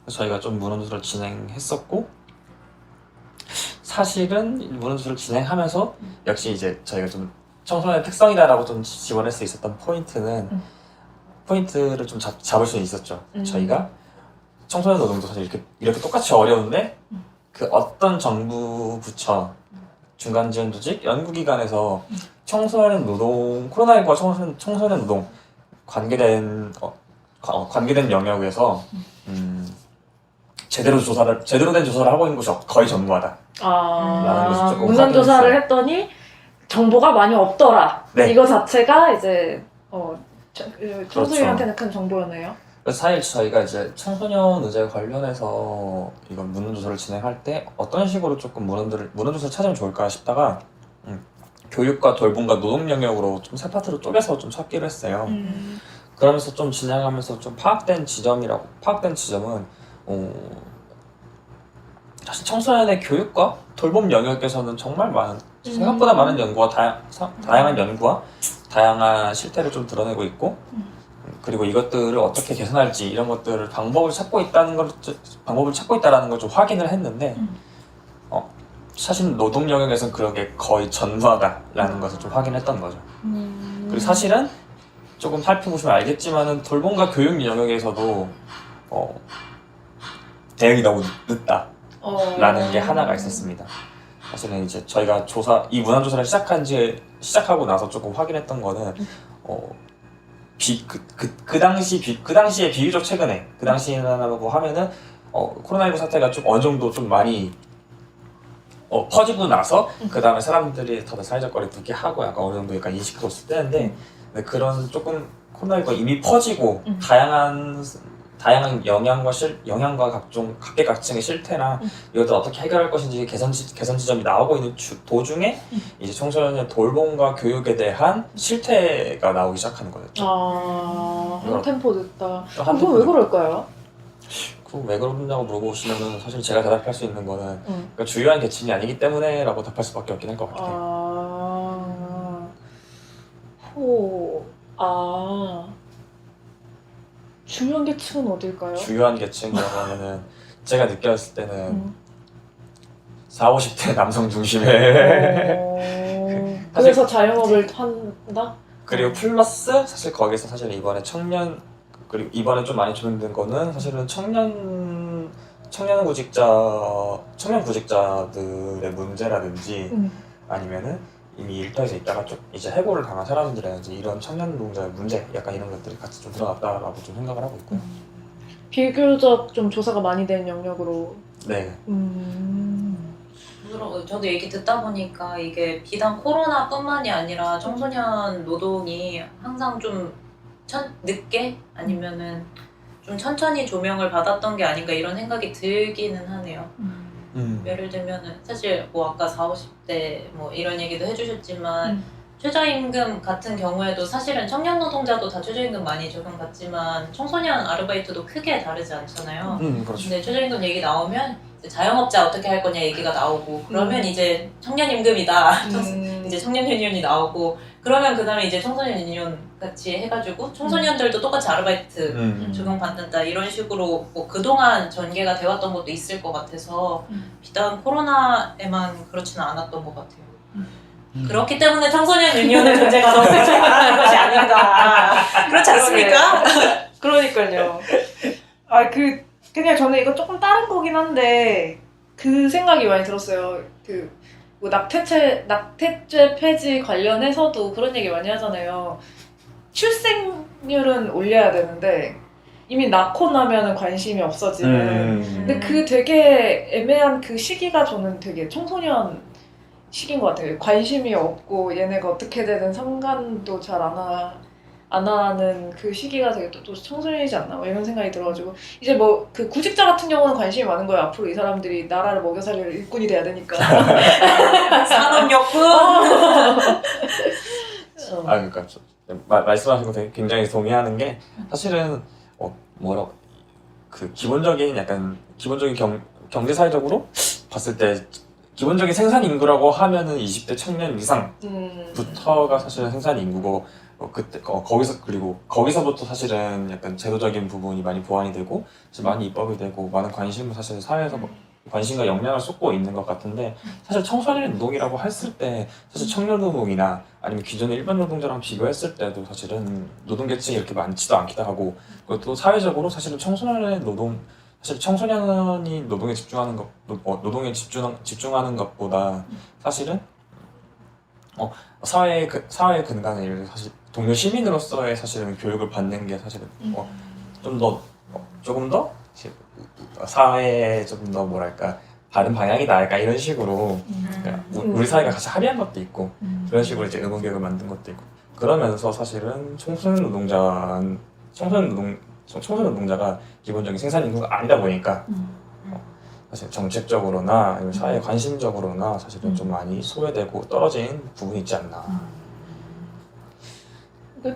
[SPEAKER 3] 그래서 저희가 좀 문헌조사를 진행했었고 사실은 문헌조사를 진행하면서 역시 이제 저희가 좀 청소년의 특성이다라고 좀 지원할 수 있었던 포인트를 좀 잡을 수 있었죠. 저희가 청소년 노동도 사실 이렇게 똑같이 어려운데 그 어떤 정부 부처 중간 지원 조직 연구기관에서 청소년 노동 코로나19와 청소년 노동 관계된 영역에서 제대로 된 조사를 하고 있는 곳이 거의 전무하다. 라는 것을 조금
[SPEAKER 2] 문헌 조사를
[SPEAKER 3] 확인했어요.
[SPEAKER 2] 했더니 정보가 많이 없더라.
[SPEAKER 3] 네.
[SPEAKER 2] 이거 자체가 이제 청소년한테는 큰 정보였네요.
[SPEAKER 3] 그래서 사실 저희가 이제 청소년 의제 관련해서 이건 문헌조사를 진행할 때 어떤 식으로 조금 문헌조사를 찾으면 좋을까 싶다가 교육과 돌봄과 노동 영역으로 좀 세 파트로 쪼개서 좀 찾기로 했어요. 그러면서 좀 진행하면서 좀 파악된 지점은 사실 청소년의 교육과 돌봄 영역에서는 정말 생각보다 많은 연구와 다양한 연구와 다양한 실태를 좀 드러내고 있고 그리고 이것들을 어떻게 개선할지 이런 것들을 방법을 찾고 있다는 걸 좀 확인을 했는데 사실 노동 영역에서는 그런 게 거의 전무하다라는 것을 좀 확인했던 거죠. 그리고 사실은 조금 살펴보시면 알겠지만은 돌봄과 교육 영역에서도 대응이 너무 늦다라는 게 하나가 있었습니다. 사실은 이제 저희가 이 문헌 조사를 시작하고 나서 조금 확인했던 거는 그 당시에 비교적 최근에 그 당시라고 하면은 코로나19 사태가 좀 어느 정도 좀 많이 퍼지고 나서 그 다음에 사람들이 다들 사회적 거리 두기 하고 약간 어느 정도 약간 인식하고 있을 때인데 근데 그런 조금 코로나19가 이미 퍼지고 다양한 영향과 각계각층의 실태나 이것들 어떻게 해결할 것인지 개선 지점이 나오고 있는 도중에 이제 청소년의 돌봄과 교육에 대한 실태가 나오기 시작하는 거예요.
[SPEAKER 2] 한 템포 늦다.
[SPEAKER 3] 한
[SPEAKER 2] 그건 왜 그럴까요?
[SPEAKER 3] 왜 그러냐고 물어보시면은 사실 제가 대답할 수 있는 거는 그러니까 주요한 계층이 아니기 때문에라고 답할 수밖에 없긴 할 것 같아요.
[SPEAKER 2] 중요한 계층은 어딜까요?
[SPEAKER 3] 주요한 계층이라고 하면은 제가 느꼈을 때는 40, 50대 남성 중심의
[SPEAKER 2] 그래서 자영업을 한다?
[SPEAKER 3] 그리고 플러스 사실 거기서 사실 이번에 그리고 이번에 좀 많이 주목된 거는 사실은 청년 구직자들의 문제라든지 아니면은 이미 일터에서 있다가 좀 이제 해고를 당한 사람들이라든지 이런 청년 노동자의 문제 약간 이런 것들이 같이 좀 들어갔다라고 좀 생각을 하고 있고요.
[SPEAKER 2] 비교적 좀 조사가 많이 된 영역으로.
[SPEAKER 3] 네.
[SPEAKER 4] 저도 얘기 듣다 보니까 이게 비단 코로나뿐만이 아니라 청소년 노동이 항상 좀 늦게 아니면은 좀 천천히 조명을 받았던 게 아닌가 이런 생각이 들기는 하네요. 예를 들면은 사실 뭐 아까 40, 50대 뭐 이런 얘기도 해주셨지만 최저임금 같은 경우에도 사실은 청년 노동자도 다 최저임금 많이 적용받지만 청소년 아르바이트도 크게 다르지 않잖아요.
[SPEAKER 3] 그렇죠.
[SPEAKER 4] 근데 최저임금 얘기 나오면 이제 자영업자 어떻게 할 거냐 얘기가 나오고 그러면 이제 청년임금이다. 이제 청년유니온이 나오고 그러면 그 다음에 이제 청소년 유니온 같이 해가지고 청소년들도 똑같이 아르바이트 적용받는다 이런 식으로 뭐 그동안 전개가 되었던 것도 있을 것 같아서 비단 코로나에만 그렇지는 않았던 것 같아요. 그렇기 때문에 청소년 유니온의 존재가 너무 중요한 것이 아닌가. 그렇지 않습니까?
[SPEAKER 2] 그러니까요. 그냥 저는 이거 조금 다른 거긴 한데 그 생각이 많이 들었어요. 뭐 낙태죄 폐지 관련해서도 그런 얘기 많이 하잖아요. 출생률은 올려야 되는데 이미 낳고 나면은 관심이 없어지는. 근데 그 되게 애매한 그 시기가 저는 되게 청소년 시기인 것 같아요. 관심이 없고 얘네가 어떻게 되든 상관도 잘 안 하는 그 시기가 되게 또 청소년이지 않나 뭐 이런 생각이 들어가지고 이제 뭐 그 구직자 같은 경우는 관심이 많은 거예요. 앞으로 이 사람들이 나라를 먹여 살릴 일꾼이 돼야 되니까.
[SPEAKER 4] 산업욕구.
[SPEAKER 3] 그러니까 말씀하신 거 되게 굉장히 동의하는 게 사실은 그 기본적인 경제 사회적으로 봤을 때 기본적인 생산 인구라고 하면은 20대 청년 이상부터가 사실은 생산 인구고 거기서부터 사실은 약간 제도적인 부분이 많이 보완이 되고 많이 입법이 되고 많은 관심을 사실 사회에서 관심과 역량을 쏟고 있는 것 같은데 사실 청소년 노동이라고 했을 때 사실 청년 노동이나 아니면 기존의 일반 노동자랑 비교했을 때도 사실은 노동 계층이 이렇게 많지도 않기도 하고 그리고 또 사회적으로 사실은 청소년이 노동에 집중하는 것보다 사실은 사회의 근간에 사실 동료 시민으로서의 사실은 교육을 받는 게 사실은 조금 더 사회에 좀 더 뭐랄까 다른 방향이다 약간 이런 식으로 그러니까 우리 사회가 같이 합의한 것도 있고 그런 식으로 이제 응원교육을 만든 것도 있고 그러면서 사실은 청소년 노동자가 기본적인 생산 인구가 아니다 보니까 사실 정책적으로나 아니면 사회 관심적으로나 사실은 좀 많이 소외되고 떨어진 부분이 있지 않나.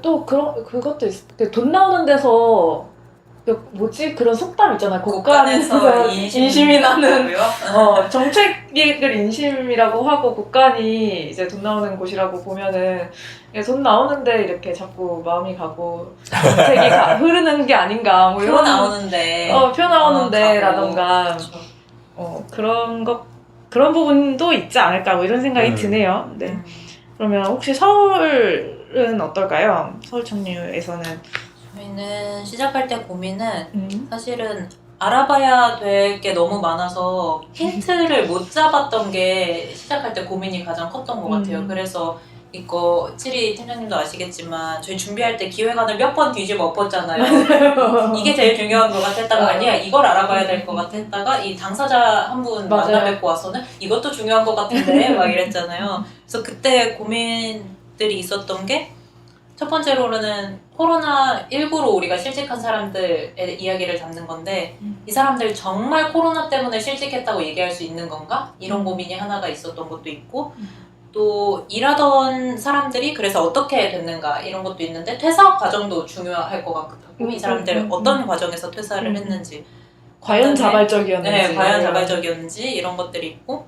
[SPEAKER 2] 또 그것도 있어. 돈 나오는 데서 그런 속담 있잖아요. 국간에서 인심이 나는 정책을 인심이라고 하고 국간이 이제 돈 나오는 곳이라고 보면은 돈 나오는데 이렇게 자꾸 마음이 가고 정책이 흐르는 게 아닌가 뭐
[SPEAKER 4] 표 나오는데
[SPEAKER 2] 표 나오는데라던가 그런 부분도 있지 않을까 뭐 이런 생각이 드네요. 네. 그러면 혹시 서울은 어떨까요? 서울 청류에서는
[SPEAKER 4] 저희는 시작할 때 고민은 사실은 알아봐야 될 게 너무 많아서 힌트를 못 잡았던 게 시작할 때 고민이 가장 컸던 것 같아요. 그래서 이거 칠이 팀장님도 아시겠지만 저희 준비할 때 기획안을 몇 번 뒤집어 엎었잖아요. 이게 제일 중요한 것 같았다가 아니야 이걸 알아봐야 될 것 같았다가 이 당사자 한 분
[SPEAKER 2] 맞아요.
[SPEAKER 4] 만나 뵙고 와서는 이것도 중요한 것 같은데 막 이랬잖아요. 그래서 그때 고민들이 있었던 게 첫 번째로는 코로나19로 우리가 실직한 사람들의 이야기를 담는 건데 이 사람들 정말 코로나 때문에 실직했다고 얘기할 수 있는 건가? 이런 고민이 하나가 있었던 것도 있고 또 일하던 사람들이 그래서 어떻게 됐는가 이런 것도 있는데 퇴사 과정도 중요할 것 같고 이 사람들 어떤 과정에서 퇴사를 했는지
[SPEAKER 2] 과연
[SPEAKER 4] 그다음에
[SPEAKER 2] 자발적이었는지.
[SPEAKER 4] 네, 과연 자발적이었는지 이런 것들이 있고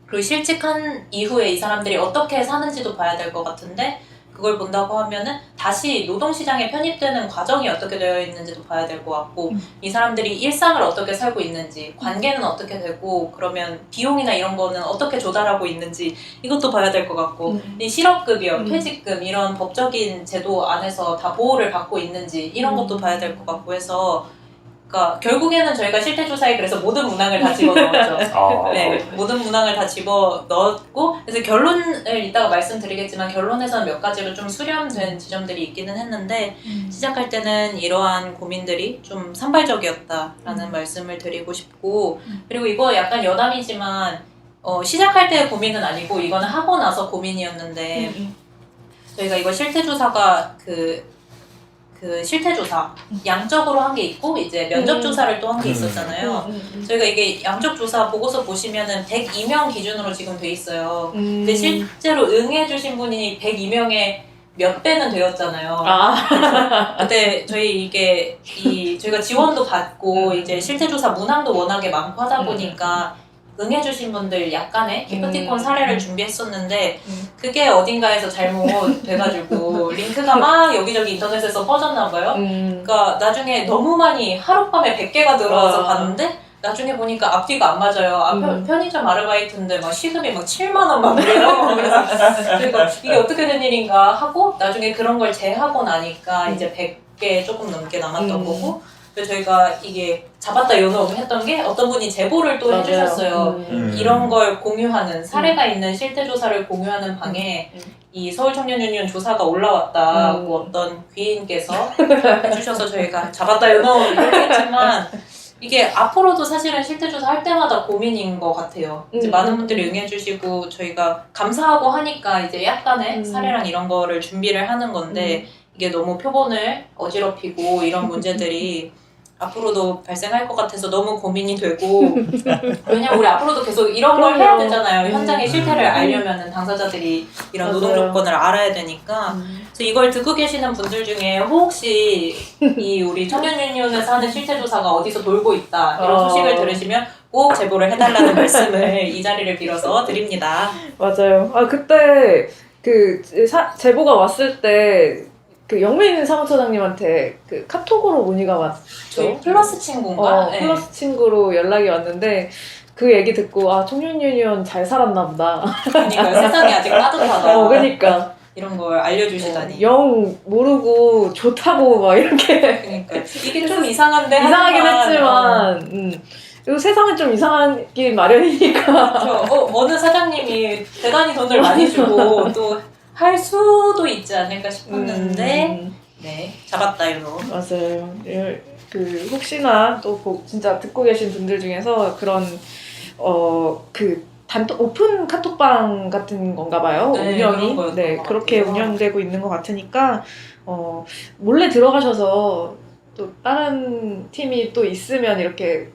[SPEAKER 4] 그리고 실직한 이후에 이 사람들이 어떻게 사는지도 봐야 될 것 같은데 그걸 본다고 하면은 다시 노동시장에 편입되는 과정이 어떻게 되어 있는지도 봐야 될 것 같고 이 사람들이 일상을 어떻게 살고 있는지 관계는 어떻게 되고 그러면 비용이나 이런 거는 어떻게 조달하고 있는지 이것도 봐야 될 것 같고 이 실업급여, 퇴직금 이런 법적인 제도 안에서 다 보호를 받고 있는지 이런 것도 봐야 될 것 같고 해서 그러니까 결국에는 저희가 실태조사에 그래서 모든 문항을 다 집어넣었죠. 네, 모든 문항을 다 집어넣었고 그래서 결론을 이따가 말씀드리겠지만 결론에서는 몇 가지로 좀 수렴된 지점들이 있기는 했는데 시작할 때는 이러한 고민들이 좀 산발적이었다라는 말씀을 드리고 싶고 그리고 이거 약간 여담이지만 시작할 때의 고민은 아니고 이거는 하고 나서 고민이었는데 저희가 이거 실태조사가 그 실태조사 양적으로 한 게 있고 이제 면접조사를 또 한 게 있었잖아요. 저희가 이게 양적조사 보고서 보시면은 102명 기준으로 지금 돼 있어요. 근데 실제로 응해주신 분이 102명의 몇 배는 되었잖아요. 근데 저희가 지원도 받고 이제 실태조사 문항도 워낙에 많고 하다 보니까 응해주신 분들 약간의 기프티콘 사례를 준비했었는데 그게 어딘가에서 잘못 돼가지고 링크가 막 여기저기 인터넷에서 퍼졌나 봐요. 그러니까 나중에 너무 많이 하룻밤에 100개가 들어와서 봤는데 나중에 보니까 앞뒤가 안 맞아요. 편의점 아르바이트인데 막 시급이 막 7만 원 막 그래요. 그래서 이게 어떻게 된 일인가 하고 나중에 그런 걸 제하고 나니까 이제 100개 조금 넘게 남았던 거고 그래서 저희가 이게 잡았다 요놈 했던 게 어떤 분이 제보를 또 해주셨어요. 이런 걸 공유하는 사례가 있는 실태조사를 공유하는 방에 이 서울청년유니온 조사가 올라왔다고 어떤 귀인께서 해주셔서 저희가 잡았다 요놈 이렇게 했지만 이게 앞으로도 사실은 실태조사 할 때마다 고민인 것 같아요. 이제 많은 분들이 응해주시고 저희가 감사하고 하니까 이제 약간의 사례랑 이런 거를 준비를 하는 건데 이게 너무 표본을 어지럽히고 이런 문제들이 앞으로도 발생할 것 같아서 너무 고민이 되고 왜냐면 우리 앞으로도 계속 이런 걸 해야 되잖아요. 현장의 실태를 알려면 당사자들이 이런 노동 조건을 알아야 되니까 그래서 이걸 듣고 계시는 분들 중에 혹시 이 우리 청년유니온에서 하는 실태조사가 어디서 돌고 있다 이런 소식을 들으시면 꼭 제보를 해달라는 말씀을 이 자리를 빌어서 드립니다.
[SPEAKER 2] 맞아요. 그때 제보가 왔을 때 영민 사무처장님한테 카톡으로 문의가 왔죠.
[SPEAKER 4] 저희 플러스 친구인가? 네.
[SPEAKER 2] 플러스 친구로 연락이 왔는데 그 얘기 듣고 청년유니온 잘 살았나 보다.
[SPEAKER 4] 그러니까 세상이 아직 따뜻하다.
[SPEAKER 2] 그러니까
[SPEAKER 4] 이런 걸 알려주시다니.
[SPEAKER 2] 영 모르고 좋다고 막 이렇게.
[SPEAKER 4] 그러니까 이게 좀 이상한데
[SPEAKER 2] 이상하긴 했지만. 그리고 세상은 좀 이상하긴 마련이니까.
[SPEAKER 4] 어느 사장님이 대단히 돈을 많이 주고 또 할 수도 있지 않을까 싶었는데 네 잡았다 이거.
[SPEAKER 2] 맞아요. 혹시나 또 진짜 듣고 계신 분들 중에서 그런 단톡 오픈 카톡방 같은 건가 봐요.
[SPEAKER 4] 네,
[SPEAKER 2] 운영이 그렇게 운영되고 있는 것 같으니까 몰래 들어가셔서 또 다른 팀이 또 있으면 이렇게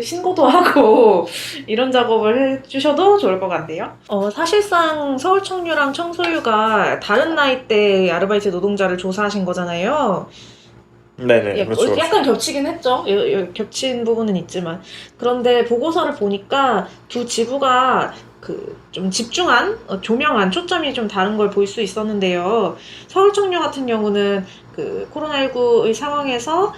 [SPEAKER 2] 신고도 하고 이런 작업을 해주셔도 좋을 것 같네요. 사실상 서울청유랑 청소유가 다른 나이대 아르바이트 노동자를 조사하신 거잖아요.
[SPEAKER 3] 네네, 그렇죠.
[SPEAKER 2] 약간 겹치긴 했죠. 겹친 부분은 있지만. 그런데 보고서를 보니까 두 지부가 좀 집중한, 조명한 초점이 좀 다른 걸 볼 수 있었는데요. 서울청유 같은 경우는 코로나19의 상황에서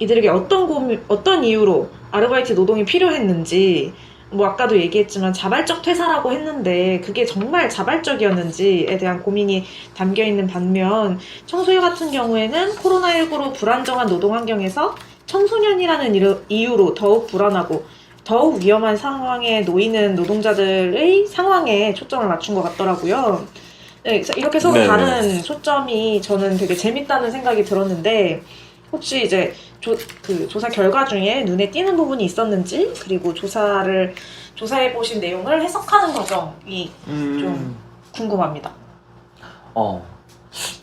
[SPEAKER 2] 이들에게 어떤 이유로 아르바이트 노동이 필요했는지, 아까도 얘기했지만 자발적 퇴사라고 했는데 그게 정말 자발적이었는지에 대한 고민이 담겨있는 반면 청소유 같은 경우에는 코로나19로 불안정한 노동 환경에서 청소년이라는 이유로 더욱 불안하고
[SPEAKER 7] 더욱 위험한 상황에 놓이는 노동자들의 상황에 초점을 맞춘 것 같더라고요. 네, 그래서 이렇게 서로
[SPEAKER 3] 네네.
[SPEAKER 7] 다른 초점이 저는 되게 재밌다는 생각이 들었는데 혹시 이제 그 조사 결과 중에 눈에 띄는 부분이 있었는지 그리고 조사해 보신 내용을 해석하는 과정이 좀 궁금합니다.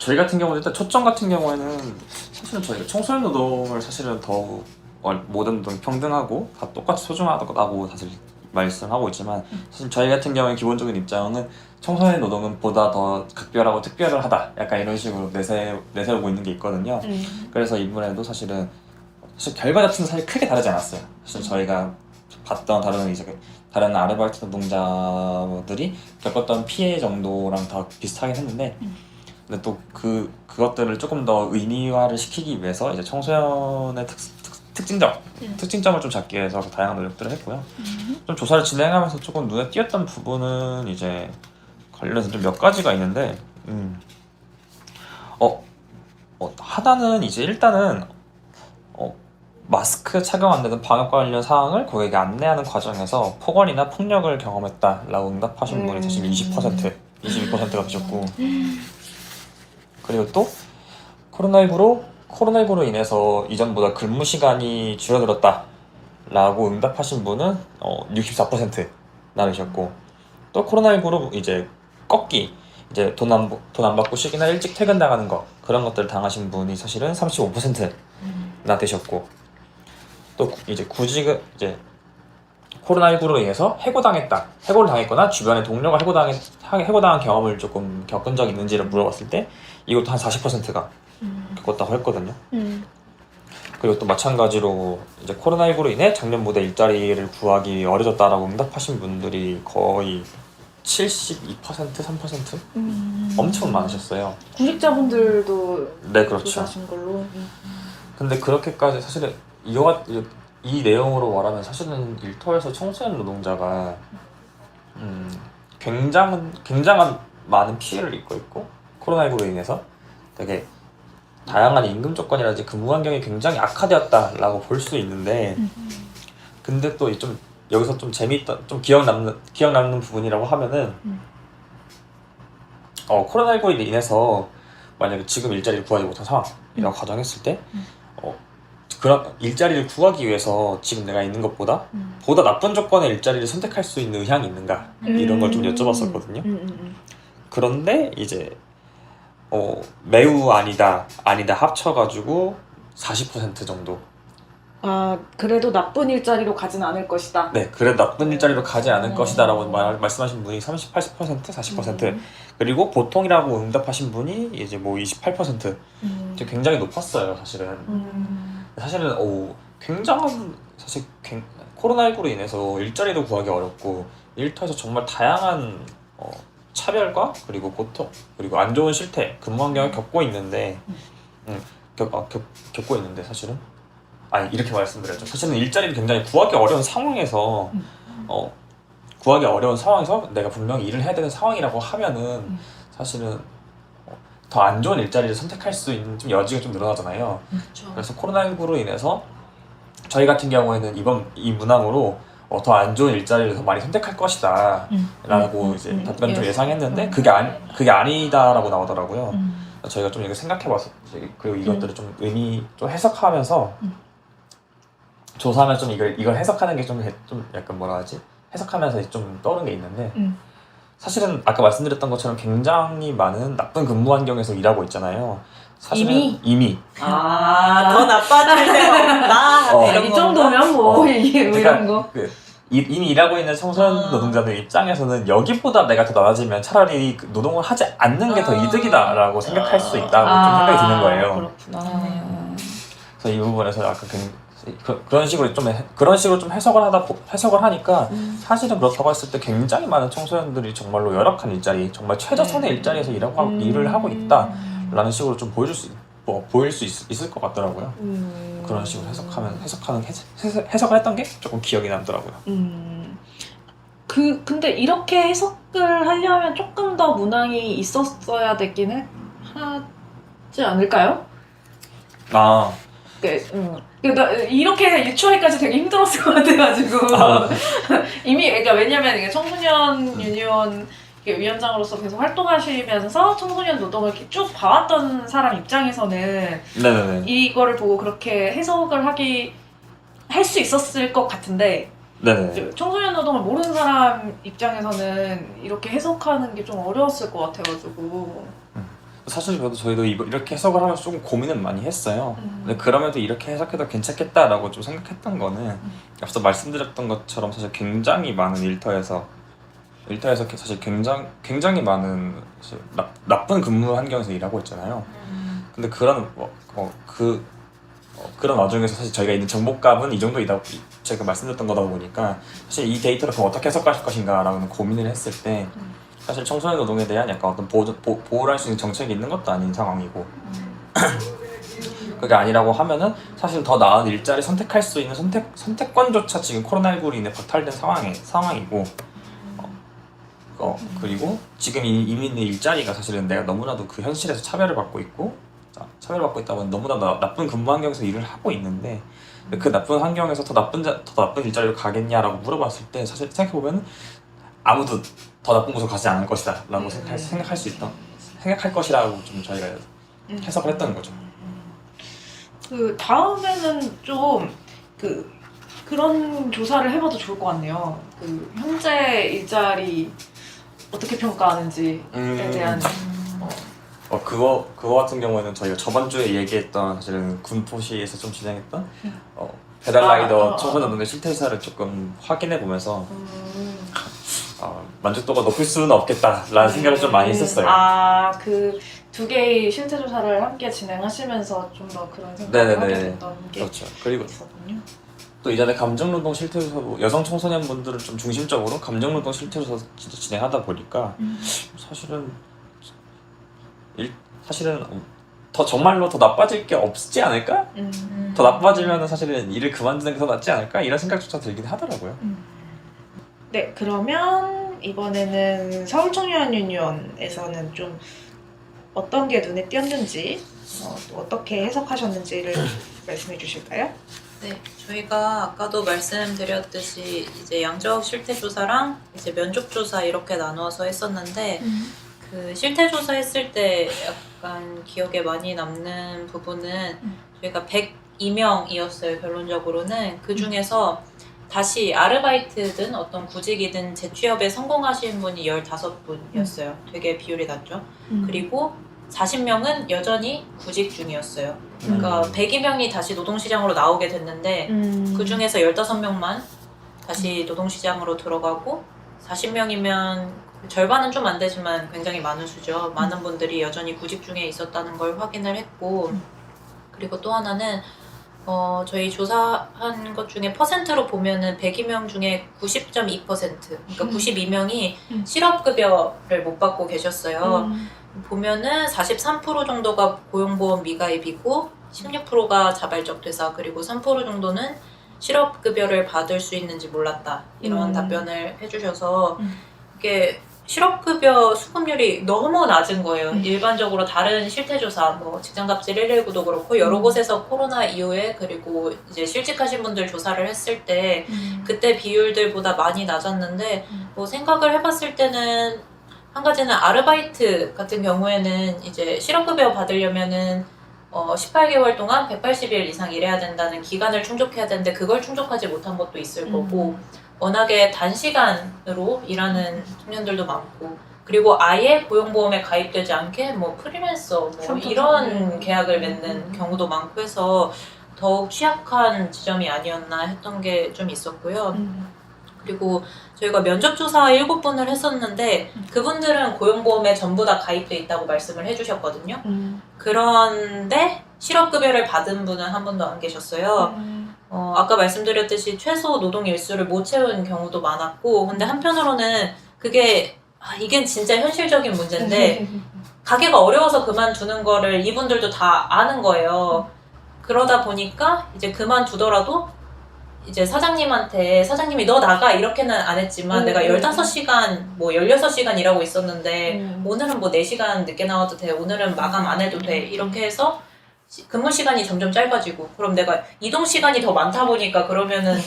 [SPEAKER 3] 저희 같은 경우는 일단 초점 같은 경우에는 사실은 저희가 청소년 노동을 사실은 더 모든 노동이 평등하고 다 똑같이 소중하다고 사실 말씀하고 있지만 사실 저희 같은 경우에 기본적인 입장은 청소년 노동은 보다 더 각별하고 특별하다 약간 이런 식으로 내세우고 있는 게 있거든요. 그래서 이번에도 사실 결과 자체는 사실 크게 다르지 않았어요. 사실 저희가 봤던 다른 아르바이트 노동자들이 겪었던 피해 정도랑 다 비슷하긴 했는데 근데 또 그것들을 조금 더 의미화를 시키기 위해서 이제 청소년의 특징점을 좀 잡기 위해서 다양한 노력들을 했고요. 좀 조사를 진행하면서 조금 눈에 띄었던 부분은 이제 관련해서 좀 몇 가지가 있는데 하나는 이제 일단은 마스크 착용 안 되는 방역 관련 사항을 고객에게 안내하는 과정에서 폭언이나 폭력을 경험했다라고 응답하신 분이 사실 22%가 되셨고 그리고 또 코로나19로 인해서 이전보다 근무 시간이 줄어들었다라고 응답하신 분은 64% 나누셨고 또 코로나19로 이제 꺾기 이제 돈 안 받고 쉬기나 일찍 퇴근 나가는 거 그런 것들을 당하신 분이 사실은 35%나 되셨고 또 이제 구직은 이제 코로나19로 인해서 해고를 당했거나 주변에 동료가 해고당한 경험을 조금 겪은 적이 있는지를 물어봤을 때 이것도 한 40%가 겪었다고 했거든요. 그리고 또 마찬가지로 이제 코로나19로 인해 작년 무대 일자리를 구하기 어려졌다라고 응답하신 분들이 거의 72%, 3% 엄청 많으셨어요.
[SPEAKER 2] 구직자분들도
[SPEAKER 3] 네, 그렇죠.
[SPEAKER 2] 조사하신 걸로.
[SPEAKER 3] 근데 그렇게까지 사실은 이 내용으로 말하면 사실은 일터에서 청소년 노동자가 굉장한 많은 피해를 입고 있고 코로나19로 인해서 되게 다양한 임금 조건이라든지 근무 환경이 굉장히 악화되었다라고 볼 수 있는데 근데 또 좀 여기서 좀 재미있던 좀 기억 남는 부분이라고 하면은 코로나19로 인해서 만약에 지금 일자리를 구하지 못한 상황이라고 가정했을 때 그런 일자리를 구하기 위해서 지금 내가 있는 것보다 보다 나쁜 조건의 일자리를 선택할 수 있는 의향이 있는가 이런 걸 좀 여쭤봤었거든요. 그런데 이제 매우 아니다 합쳐가지고 40% 정도.
[SPEAKER 2] 아, 그래도 나쁜 일자리로 가진 않을 것이다.
[SPEAKER 3] 네, 그래도 나쁜 일자리로 가지 않을 것이다라고 말씀하신 분이 38%, 40%. 그리고 보통이라고 응답하신 분이 이제 뭐 28%. 굉장히 높았어요, 사실은. 사실은 사실 코로나19로 인해서 일자리도 구하기 어렵고 일터에서 정말 다양한 차별과 그리고 고통 그리고 안 좋은 실태 근무 환경을 겪고 있는데 겪고 있는데 사실은 이렇게 말씀드려야죠. 사실은 일자리를 굉장히 구하기 어려운 상황에서 내가 분명히 일을 해야 되는 상황이라고 하면은 사실은 더 안 좋은 일자리를 선택할 수 있는 좀 여지가 좀 늘어나잖아요.
[SPEAKER 2] 그렇죠.
[SPEAKER 3] 그래서 코로나19로 인해서 저희 같은 경우에는 이 문항으로 더 안 좋은 일자리를 더 많이 선택할 것이다 라고 이제 답변을 좀 예상했는데 그게 아니다라고 나오더라고요. 저희가 좀 이거 생각해봐서 그리고 이것들을 좀 좀 해석하면서 조사하면 좀 이걸 해석하는 게 좀 약간 뭐라 하지? 해석하면서 좀 떠오르는 게 있는데 사실은 아까 말씀드렸던 것처럼 굉장히 많은 나쁜 근무 환경에서 일하고 있잖아요. 사실은 이미
[SPEAKER 4] 더 나빠질 데가 없다. 이런
[SPEAKER 2] 이
[SPEAKER 4] 건가?
[SPEAKER 2] 정도면 뭐 이게 이런 거.
[SPEAKER 3] 이미 일하고 있는 청소년 노동자들 입장에서는 여기보다 내가 더 나아지면 차라리 노동을 하지 않는 게 더 이득이다라고 생각할 수 있다고 좀 생각이 드는 거예요.
[SPEAKER 2] 그렇구나.
[SPEAKER 3] 그래서 이 부분에서 약간 그런 식으로 좀 해석을 하니까 사실은 그렇다고 했을 때 굉장히 많은 청소년들이 정말로 열악한 일자리, 정말 최저선의 일자리에서 일을 하고 있다라는 식으로 좀 보일 수 있을 것 같더라고요. 그런 식으로 해석을 했던 게 조금 기억이 남더라고요.
[SPEAKER 2] 근데 이렇게 해석을 하려면 조금 더 문항이 있었어야 되긴 하지 않을까요? 이렇게 유추하기까지 되게 힘들었을 것 같아가지고 이미 그러니까 왜냐면 이게 청소년 유니온 위원장으로서 계속 활동하시면서 청소년 노동을 이렇게 쭉 봐왔던 사람 입장에서는
[SPEAKER 3] 네네네.
[SPEAKER 2] 이거를 보고 그렇게 해석을 할 수 있었을 것 같은데
[SPEAKER 3] 네네.
[SPEAKER 2] 청소년 노동을 모르는 사람 입장에서는 이렇게 해석하는 게 좀 어려웠을 것 같아가지고
[SPEAKER 3] 사실 저희도 이렇게 해석을 하면서 조금 고민은 많이 했어요. 근데 그럼에도 이렇게 해석해도 괜찮겠다라고 좀 생각했던 거는 앞서 말씀드렸던 것처럼 사실 굉장히 많은 일터에서 사실 굉장히 많은 사실 나쁜 근무 환경에서 일하고 있잖아요. 근데 그런 그런 와중에서 사실 저희가 있는 정보값은 이 정도이다 제가 말씀드렸던 거다 보니까 사실 이 데이터를 그럼 어떻게 해석할 것인가라는 고민을 했을 때 사실 청소년 노동에 대한 약간 어떤 보호를 할 수 있는 정책이 있는 것도 아닌 상황이고 그게 아니라고 하면은 사실 더 나은 일자리 선택할 수 있는 선택권조차 지금 코로나19로 인해 박탈된 상황이고 그리고 지금 이미 있는 일자리가 사실은 내가 너무나도 그 현실에서 차별을 받고 있다 보면 너무나 나쁜 근무 환경에서 일을 하고 있는데 그 나쁜 환경에서 더 나쁜 일자리로 가겠냐라고 물어봤을 때 사실 생각해보면 아무도 더 나쁜 곳으로 가지 않을 것이다 라고 생각할 것이라고 좀 저희가 해석을 했던 거죠.
[SPEAKER 2] 그 다음에는 좀 그런 조사를 해봐도 좋을 것 같네요. 그 현재 일자리 어떻게 평가하는지에 대한
[SPEAKER 3] 그거 같은 경우에는 저희가 저번 주에 얘기했던 사실은 군포시에서 좀 진행했던 배달라이더 청소년 노동의 실태조사를 조금 확인해 보면서 만족도가 높을 수는 없겠다라는 생각을 좀 많이 했었어요.
[SPEAKER 2] 그 두 개의 실태 조사를 함께 진행하시면서 좀 더 그런 생각을 하게 됐던 게
[SPEAKER 3] 그렇죠. 그리고
[SPEAKER 2] 있었군요.
[SPEAKER 3] 또 이전에 감정노동 실태조사도 여성 청소년분들을 좀 중심적으로 감정노동 실태조사 진행하다 보니까 사실은 정말로 더 나빠질 게 없지 않을까? 더 나빠지면 사실은 일을 그만두는 게 더 낫지 않을까? 이런 생각조차 들긴 하더라고요.
[SPEAKER 7] 네, 그러면 이번에는 서울청년유니온에서는 좀 어떤 게 눈에 띄었는지 또 어떻게 해석하셨는지를 말씀해 주실까요?
[SPEAKER 4] 네, 저희가 아까도 말씀드렸듯이 이제 양적 실태 조사랑 이제 면접 조사 이렇게 나누어서 했었는데 그 실태 조사 했을 때 약간 기억에 많이 남는 부분은 저희가 102명이었어요. 결론적으로는 그 중에서 다시 아르바이트든 어떤 구직이든 재취업에 성공하신 분이 15분이었어요. 되게 비율이 낮죠. 그리고 40명은 여전히 구직 중이었어요. 그러니까 102명이 다시 노동시장으로 나오게 됐는데 그 중에서 15명만 다시 노동시장으로 들어가고 40명이면 절반은 좀 안 되지만 굉장히 많은 수죠. 많은 분들이 여전히 구직 중에 있었다는 걸 확인을 했고 그리고 또 하나는 저희 조사한 것 중에 퍼센트로 보면은 102명 중에 90.2% 그러니까 92명이 실업급여를 못 받고 계셨어요. 보면은 43% 정도가 고용보험 미가입이고 16%가 자발적 퇴사 그리고 3% 정도는 실업급여를 받을 수 있는지 몰랐다 이런 답변을 해주셔서 이게 실업급여 수급률이 너무 낮은 거예요. 일반적으로 다른 실태조사, 뭐 직장갑질 119도 그렇고 여러 곳에서 코로나 이후에 그리고 이제 실직하신 분들 조사를 했을 때 그때 비율들보다 많이 낮았는데 뭐 생각을 해봤을 때는 한 가지는 아르바이트 같은 경우에는 이제 실업급여 받으려면은 18개월 동안 180일 이상 일해야 된다는 기간을 충족해야 되는데 그걸 충족하지 못한 것도 있을 거고 워낙에 단시간으로 일하는 청년들도 많고 그리고 아예 고용보험에 가입되지 않게 뭐 프리랜서 뭐 이런 계약을 맺는 경우도 많고 해서 더욱 취약한 지점이 아니었나 했던 게 좀 있었고요. 그리고 저희가 면접조사 7분을 했었는데 그분들은 고용보험에 전부 다 가입돼 있다고 말씀을 해주셨거든요. 그런데 실업급여를 받은 분은 한 분도 안 계셨어요. 아까 말씀드렸듯이 최소 노동 일수를 못 채운 경우도 많았고 근데 한편으로는 이게 진짜 현실적인 문제인데 가게가 어려워서 그만두는 거를 이분들도 다 아는 거예요. 그러다 보니까 이제 그만두더라도 이제 사장님이 너 나가 이렇게는 안 했지만 내가 15시간 뭐 16시간 일하고 있었는데 오늘은 뭐 4시간 늦게 나와도 돼 오늘은 마감 안 해도 돼 이렇게 해서 근무 시간이 점점 짧아지고 그럼 내가 이동 시간이 더 많다 보니까 그러면은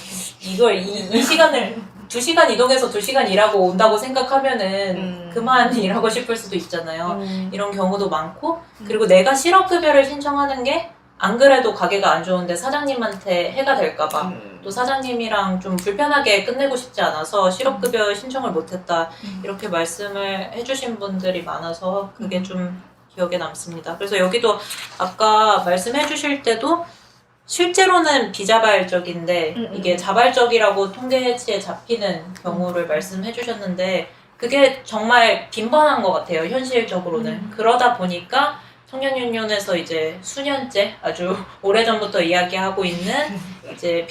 [SPEAKER 4] 이걸 이 시간을 2시간 이동해서 2시간 일하고 온다고 생각하면은 그만 일하고 싶을 수도 있잖아요. 이런 경우도 많고 그리고 내가 실업급여를 신청하는 게 안 그래도 가게가 안 좋은데 사장님한테 해가 될까봐 또 사장님이랑 좀 불편하게 끝내고 싶지 않아서 실업급여 신청을 못했다 이렇게 말씀을 해주신 분들이 많아서 그게 좀 기억에 남습니다. 그래서 여기도 아까 말씀해 주실 때도 실제로는 비자발적인데 이게 자발적이라고 통계치에 잡히는 경우를 말씀해 주셨는데 그게 정말 빈번한 것 같아요. 현실적으로는. 그러다 보니까 청년유니온에서 이제 수년째 아주 오래전부터 이야기하고 있는 이제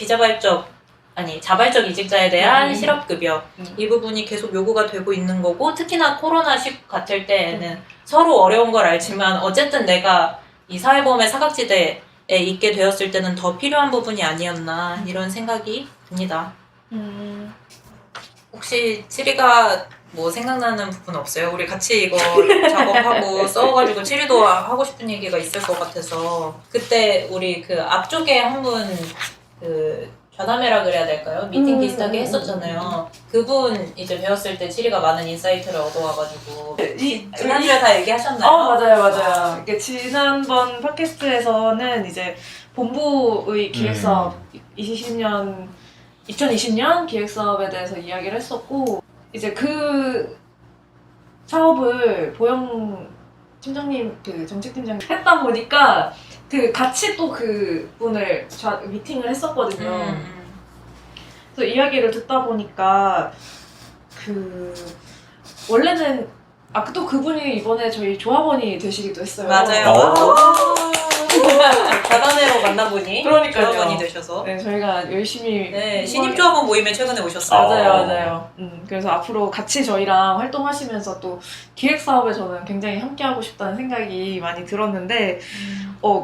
[SPEAKER 4] 자발적 이직자에 대한 실업급여 이 부분이 계속 요구가 되고 있는 거고 특히나 코로나10 같을 때에는 서로 어려운 걸 알지만 어쨌든 내가 이 사회보험의 사각지대에 있게 되었을 때는 더 필요한 부분이 아니었나 이런 생각이 듭니다. 혹시 치리가 뭐 생각나는 부분 없어요? 우리 같이 이거 작업하고 써가지고 치리도 하고 싶은 얘기가 있을 것 같아서 그때 우리 그 앞쪽에 한 분 그 좌담회라 그래야 될까요? 미팅 비슷하게 했었잖아요. 그분 이제 배웠을 때 치리가 많은 인사이트를 얻어와가지고 지난주에 다 얘기하셨나요?
[SPEAKER 2] 맞아요. 이게 지난번 팟캐스트에서는 이제 본부의 기획사업 2020년 기획사업에 대해서 이야기를 했었고 이제 그 사업을 보영 팀장님, 그 정책팀장님 했다 보니까 그 같이 또 그 분을 미팅을 했었거든요. 그래서 이야기를 듣다 보니까 그 원래는 또 그분이 이번에 저희 조합원이 되시기도 했어요.
[SPEAKER 4] 맞아요. 과단회로 만나보니
[SPEAKER 2] 그러니까요.
[SPEAKER 4] 조합원이 되셔서
[SPEAKER 2] 네, 저희가 열심히
[SPEAKER 4] 신입 조합원 모임에 최근에 오셨어요.
[SPEAKER 2] 맞아요. 그래서 앞으로 같이 저희랑 활동하시면서 또 기획 사업에 저는 굉장히 함께하고 싶다는 생각이 많이 들었는데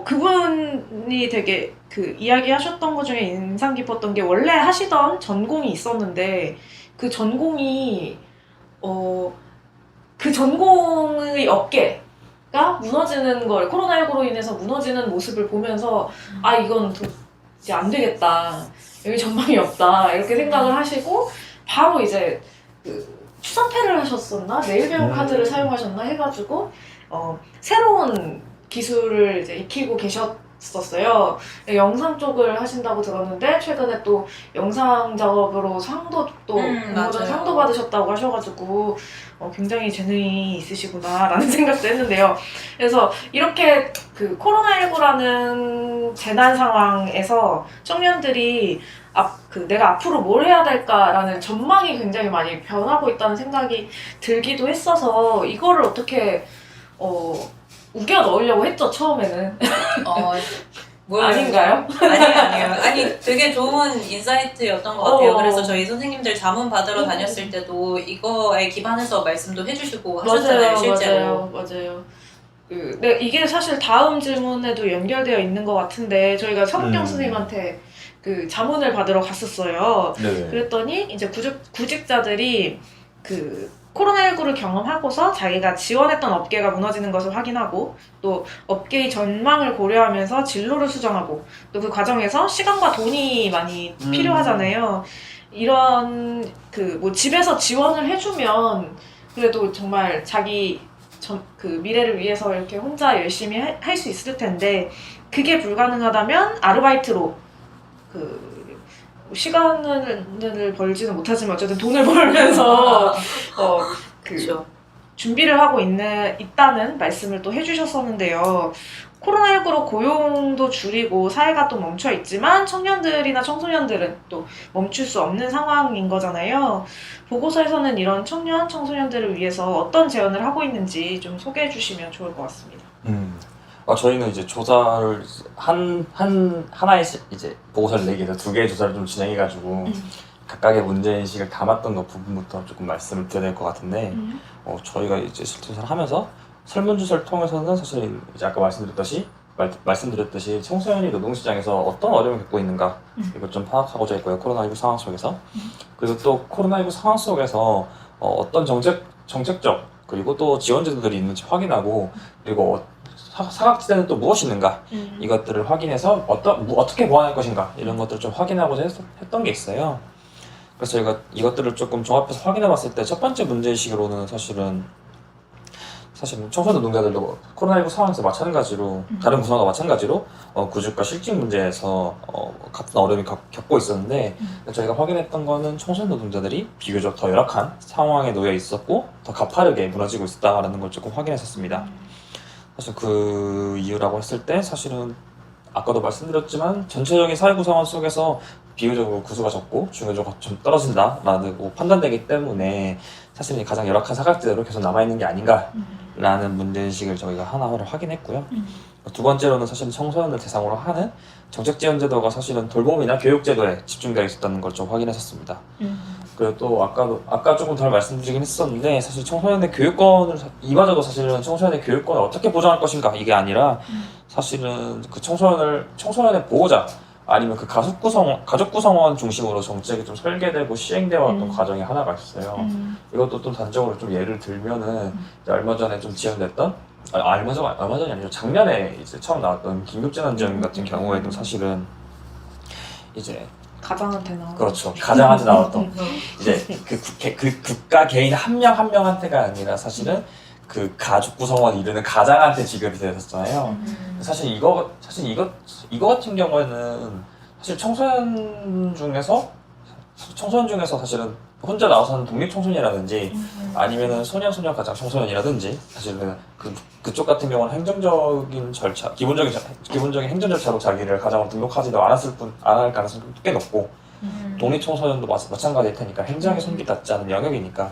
[SPEAKER 2] 그분이 되게 그 이야기하셨던 것 중에 인상 깊었던 게 원래 하시던 전공이 있었는데 그 전공이 그 전공의 업계가 무너지는 걸 코로나19로 인해서 무너지는 모습을 보면서 이건 이제 안 되겠다. 여기 전망이 없다. 이렇게 생각을 하시고 바로 이제 그 추산패를 하셨었나? 네일베어 카드를 사용하셨나? 해가지고 새로운 기술을 이제 익히고 계셨었어요. 영상 쪽을 하신다고 들었는데 최근에 또 영상 작업으로 상도 또 공모전 상도 받으셨다고 하셔가지고 굉장히 재능이 있으시구나라는 생각도 했는데요. 그래서 이렇게 그 코로나19라는 재난 상황에서 청년들이 내가 앞으로 뭘 해야 될까라는 전망이 굉장히 많이 변하고 있다는 생각이 들기도 했어서 이거를 어떻게 우겨 넣으려고 했죠, 처음에는. 아닌가요?
[SPEAKER 4] 아니에요. 아니, 되게 좋은 인사이트였던 것 같아요. 그래서 저희 선생님들 자문 받으러 다녔을 때도 이거에 기반해서 말씀도 해주시고 하셨잖아요, 실제로.
[SPEAKER 2] 맞아요. 네, 이게 사실 다음 질문에도 연결되어 있는 것 같은데 저희가 서국경 선생님한테 그 자문을 받으러 갔었어요.
[SPEAKER 3] 네네.
[SPEAKER 2] 그랬더니 이제 구직자들이 그 코로나19를 경험하고서 자기가 지원했던 업계가 무너지는 것을 확인하고 또 업계의 전망을 고려하면서 진로를 수정하고 또 그 과정에서 시간과 돈이 많이 필요하잖아요. 이런 뭐 집에서 지원을 해주면 그래도 정말 자기 그 미래를 위해서 이렇게 혼자 열심히 할 수 있을 텐데 그게 불가능하다면 아르바이트로 시간을 벌지는 못하지만 어쨌든 돈을 벌면서
[SPEAKER 4] 그렇죠.
[SPEAKER 2] 준비를 하고 있다는 말씀을 또 해주셨었는데요. 코로나19로 고용도 줄이고 사회가 또 멈춰 있지만 청년들이나 청소년들은 또 멈출 수 없는 상황인 거잖아요. 보고서에서는 이런 청년, 청소년들을 위해서 어떤 제언을 하고 있는지 좀 소개해 주시면 좋을 것 같습니다.
[SPEAKER 3] 저희는 이제 조사를 하나의 이제 보고서를 내기 위해서 2개의 조사를 좀 진행해가지고 각각의 문제인식을 담았던 것 부분부터 조금 말씀을 드려야 될 것 같은데 저희가 이제 실조사를 하면서 설문조사를 통해서는 사실 이제 아까 말씀드렸듯이 청소년이 노동시장에서 어떤 어려움을 겪고 있는가 이걸 좀 파악하고자 했고요. 코로나19 상황 속에서 그리고 또 코로나19 상황 속에서 어떤 정책적 그리고 또 지원 제도들이 있는지 확인하고 그리고 사각지대는 또 무엇이 있는가 이것들을 확인해서 어떻게 보완할 것인가 이런 것들을 좀 확인하고자 했던 게 있어요. 그래서 저희가 이것들을 조금 종합해서 확인해 봤을 때 첫 번째 문제의식으로는 사실은 청소년 노동자들도 코로나19 상황에서 마찬가지로 다른 구성과 마찬가지로 구직과 실직 문제에서 같은 어려움을 겪고 있었는데 저희가 확인했던 거는 청소년 노동자들이 비교적 더 열악한 상황에 놓여 있었고 더 가파르게 무너지고 있었다라는 걸 조금 확인했었습니다. 사실 그 이유라고 했을 때 사실은 아까도 말씀드렸지만 전체적인 사회 구성원 속에서 비교적으로 구수가 적고 중요도가 좀 떨어진다라고 판단되기 때문에 사실 가장 열악한 사각지대로 계속 남아있는 게 아닌가라는 문제의식을 저희가 하나를 확인했고요. 두 번째로는 사실 청소년을 대상으로 하는 정책지원제도가 사실은 돌봄이나 교육제도에 집중되어 있었다는 걸 좀 확인했었습니다. 그리고 또 아까 조금 덜 말씀드리긴 했었는데 사실 청소년의 교육권을 이마저도 사실은 청소년의 교육권을 어떻게 보장할 것인가 이게 아니라 사실은 그 청소년의 보호자 아니면 그 가족 구성원 중심으로 정책이 좀 설계되고 시행되어 왔던 과정이 하나가 있어요. 이것도 또 단적으로 좀 예를 들면은 이제 얼마 전에 좀 지원됐던 얼마 전이 아니죠. 작년에 이제 처음 나왔던 긴급재난지원 같은 경우에도 사실은 이제
[SPEAKER 2] 가장한테 나오는.
[SPEAKER 3] 그렇죠. 가장한테 나왔던 이제 그 국가 개인 한 명 한 명한테가 아니라 사실은 그 가족 구성원 이르는 가장한테 지급이 되었잖아요. 사실 이거 같은 경우에는 사실 청소년 중에서 사실은 혼자 나와서 하는 독립 청소년이라든지 아니면은 소년 가장 청소년이라든지 사실은 그쪽 같은 경우는 행정적인 절차, 기본적인 행정 절차로 자기를 가장으로 등록하지도 않을 가능성이 꽤 높고 독립 청소년도 마찬가지일 테니까 행정의 손길 닿지 않은 영역이니까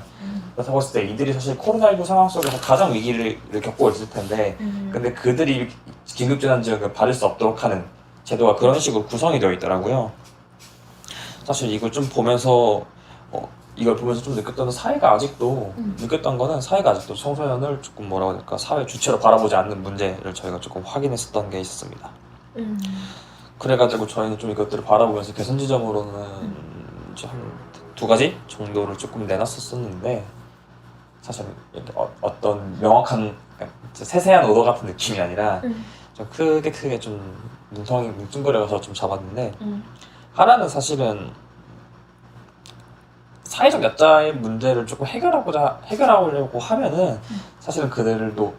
[SPEAKER 3] 그렇다고 했을 때 이들이 사실 코로나19 상황 속에서 가장 위기를 겪고 있을 텐데 근데 그들이 긴급재난지원을 받을 수 없도록 하는 제도가 그런 식으로 구성이 되어 있더라고요. 사실 이걸 보면서 좀 느꼈던 거는 사회가 아직도 청소년을 조금 뭐라고 해야 될까 사회 주체로 바라보지 않는 문제를 저희가 조금 확인했었던 게 있었습니다. 그래가지고 저희는 좀 이것들을 바라보면서 개선 지점으로는 이제 한 두 가지 정도를 조금 내놨었는데 사실 어떤 명확한 세세한 오더 같은 느낌이 아니라 좀 크게 좀 눈성이 뭉뚱그려서 좀 잡았는데 하나는 사실은 사회적 약자의 문제를 조금 해결하려고 하면은 사실은 그들도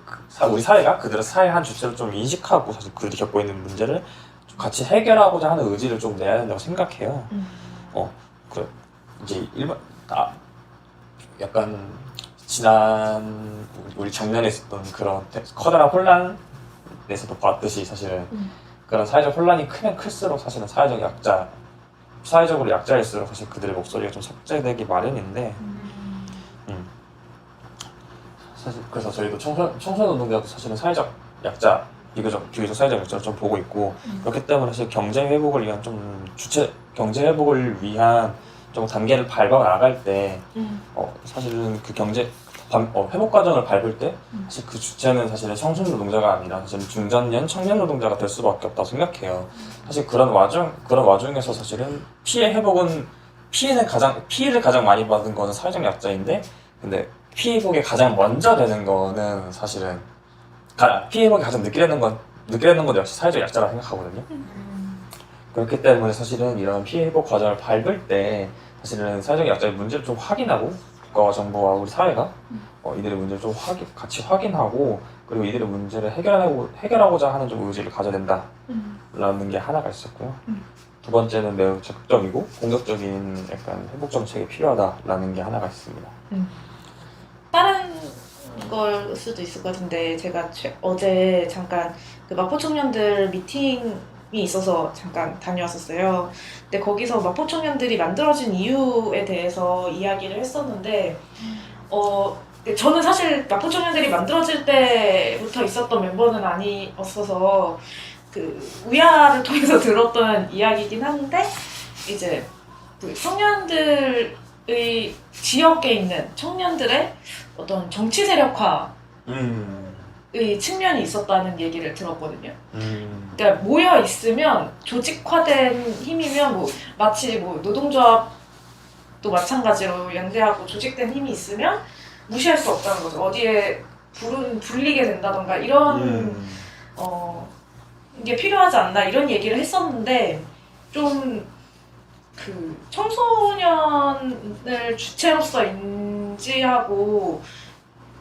[SPEAKER 3] 우리 사회가 그들의 사회 한 주체로 좀 인식하고 사실 그들이 겪고 있는 문제를 좀 같이 해결하고자 하는 의지를 좀 내야 된다고 생각해요. 그래 이제 약간 지난 우리 작년에 있었던 그런 커다란 혼란에서도 봤듯이 사실은 그런 사회적 혼란이 크면 클수록 사실은 사회적으로 약자일수록 사실 그들의 목소리가 좀 삭제되기 마련인데 사실 그래서 저희도 청소년 노동자도 사실은 사회적 약자 비교적 사회적 약자를 좀 보고 있고 그렇기 때문에 사실 경제 회복을 위한 좀 단계를 밟아 나갈 때 사실은 그 회복 과정을 밟을 때 사실 그 주체는 사실은 청소년 노동자가 아니라 사실은 중장년 청년 노동자가 될 수밖에 없다고 생각해요. 사실 그런 와중에서 사실은 피해를 가장 많이 받은 거는 사회적 약자인데 근데 피해 회복에 가장 먼저 되는 거는 사실은 피해 회복이 가장 늦게 되는 것도 역시 사회적 약자라고 생각하거든요. 그렇기 때문에 사실은 이런 피해 회복 과정을 밟을 때 사실은 사회적 약자의 문제를 좀 확인하고 국가와 정부와 우리 사회가 이들의 문제를 좀 같이 확인하고 그리고 이들의 문제를 해결하고자 하는 좀 의지를 가져야 된다라는 게 하나가 있었고요. 두 번째는 매우 적극적이고 공격적인 약간 회복 정책이 필요하다라는 게 하나가 있습니다.
[SPEAKER 2] 다른 걸 수도 있을 것 같은데 제가 어제 잠깐 그 마포 청년들 미팅이 있어서 잠깐 다녀왔었어요. 근데 거기서 마포 청년들이 만들어진 이유에 대해서 이야기를 했었는데 저는 사실 마포 청년들이 만들어질 때부터 있었던 멤버는 아니었어서 그 우야를 통해서 들었던 이야기이긴 한데 이제 그 청년들의 지역에 있는 청년들의 어떤 정치 세력화의 측면이 있었다는 얘기를 들었거든요. 그러니까 모여 있으면 조직화된 힘이면 마치 노동조합도 마찬가지로 연대하고 조직된 힘이 있으면 무시할 수 없다는 거죠. 어디에 불리게 된다던가 이런 이게 필요하지 않나 이런 얘기를 했었는데 좀 그 청소년을 주체로서 인지하고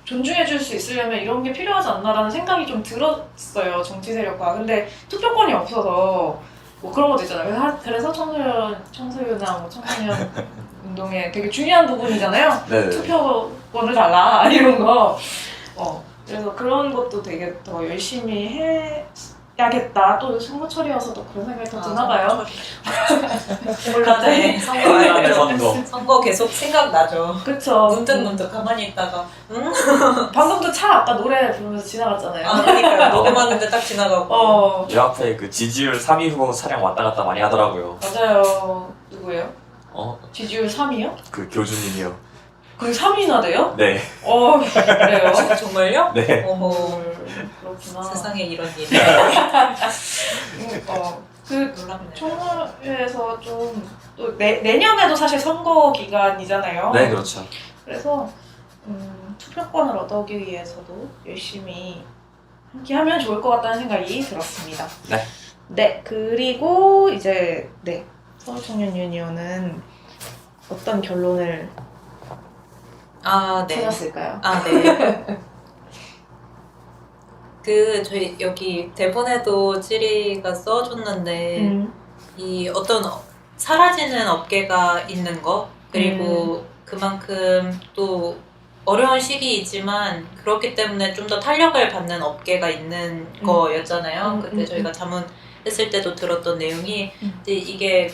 [SPEAKER 2] 존중해줄 수 있으려면 이런 게 필요하지 않나라는 생각이 좀 들었어요, 정치 세력과. 근데 투표권이 없어서 뭐 그런 것도 있잖아요. 그래서 청소년이나 뭐 청소년 운동에 되게 중요한 부분이잖아요.
[SPEAKER 3] 네네.
[SPEAKER 2] 투표권을 달라 이런 거. 그래서 그런 것도 되게 더 열심히 해야겠다. 또 선거철이어서도 그런 생각이 더 드나 봐요.
[SPEAKER 4] 몰라네. 선거
[SPEAKER 3] 다음에
[SPEAKER 4] 알죠.
[SPEAKER 3] 선거.
[SPEAKER 4] 선거 계속 생각나죠.
[SPEAKER 2] 그쵸.
[SPEAKER 4] 문득문득 가만히 있다가
[SPEAKER 2] 방금도 차 아까 노래 부르면서 지나갔잖아요.
[SPEAKER 4] 그러니까요. 녹음하는데 딱 지나가고.
[SPEAKER 3] 이 앞에 그 지지율 3위 후보 차량 왔다 갔다 많이 하더라고요.
[SPEAKER 2] 맞아요. 누구예요?
[SPEAKER 3] 어?
[SPEAKER 2] 지지율 3위요?
[SPEAKER 3] 그 교주님이요.
[SPEAKER 2] 그게 3위나 돼요?
[SPEAKER 3] 네.
[SPEAKER 2] 그래요?
[SPEAKER 4] 정말요?
[SPEAKER 3] 네.
[SPEAKER 4] 어머,
[SPEAKER 2] 그렇구나.
[SPEAKER 4] 세상에 이런 일이.
[SPEAKER 2] 그
[SPEAKER 4] 놀랍네요.
[SPEAKER 2] 청와대에서 좀 또 내년에도 사실 선거 기간이잖아요.
[SPEAKER 3] 네, 그렇죠.
[SPEAKER 2] 그래서 투표권을 얻기 위해서도 열심히 함께하면 좋을 것 같다는 생각이 들었습니다.
[SPEAKER 3] 네.
[SPEAKER 2] 네, 그리고 이제 서울청년유니온은 어떤 결론을
[SPEAKER 4] 네.
[SPEAKER 2] 찾았을까요?
[SPEAKER 4] 네. 저희 여기 대본에도 찌리가 써줬는데, 이 어떤 사라지는 업계가 있는 거, 그리고 그만큼 또 어려운 시기이지만 그렇기 때문에 좀 더 탄력을 받는 업계가 있는 거였잖아요. 그때 저희가 자문했을 때도 들었던 내용이 이제 이게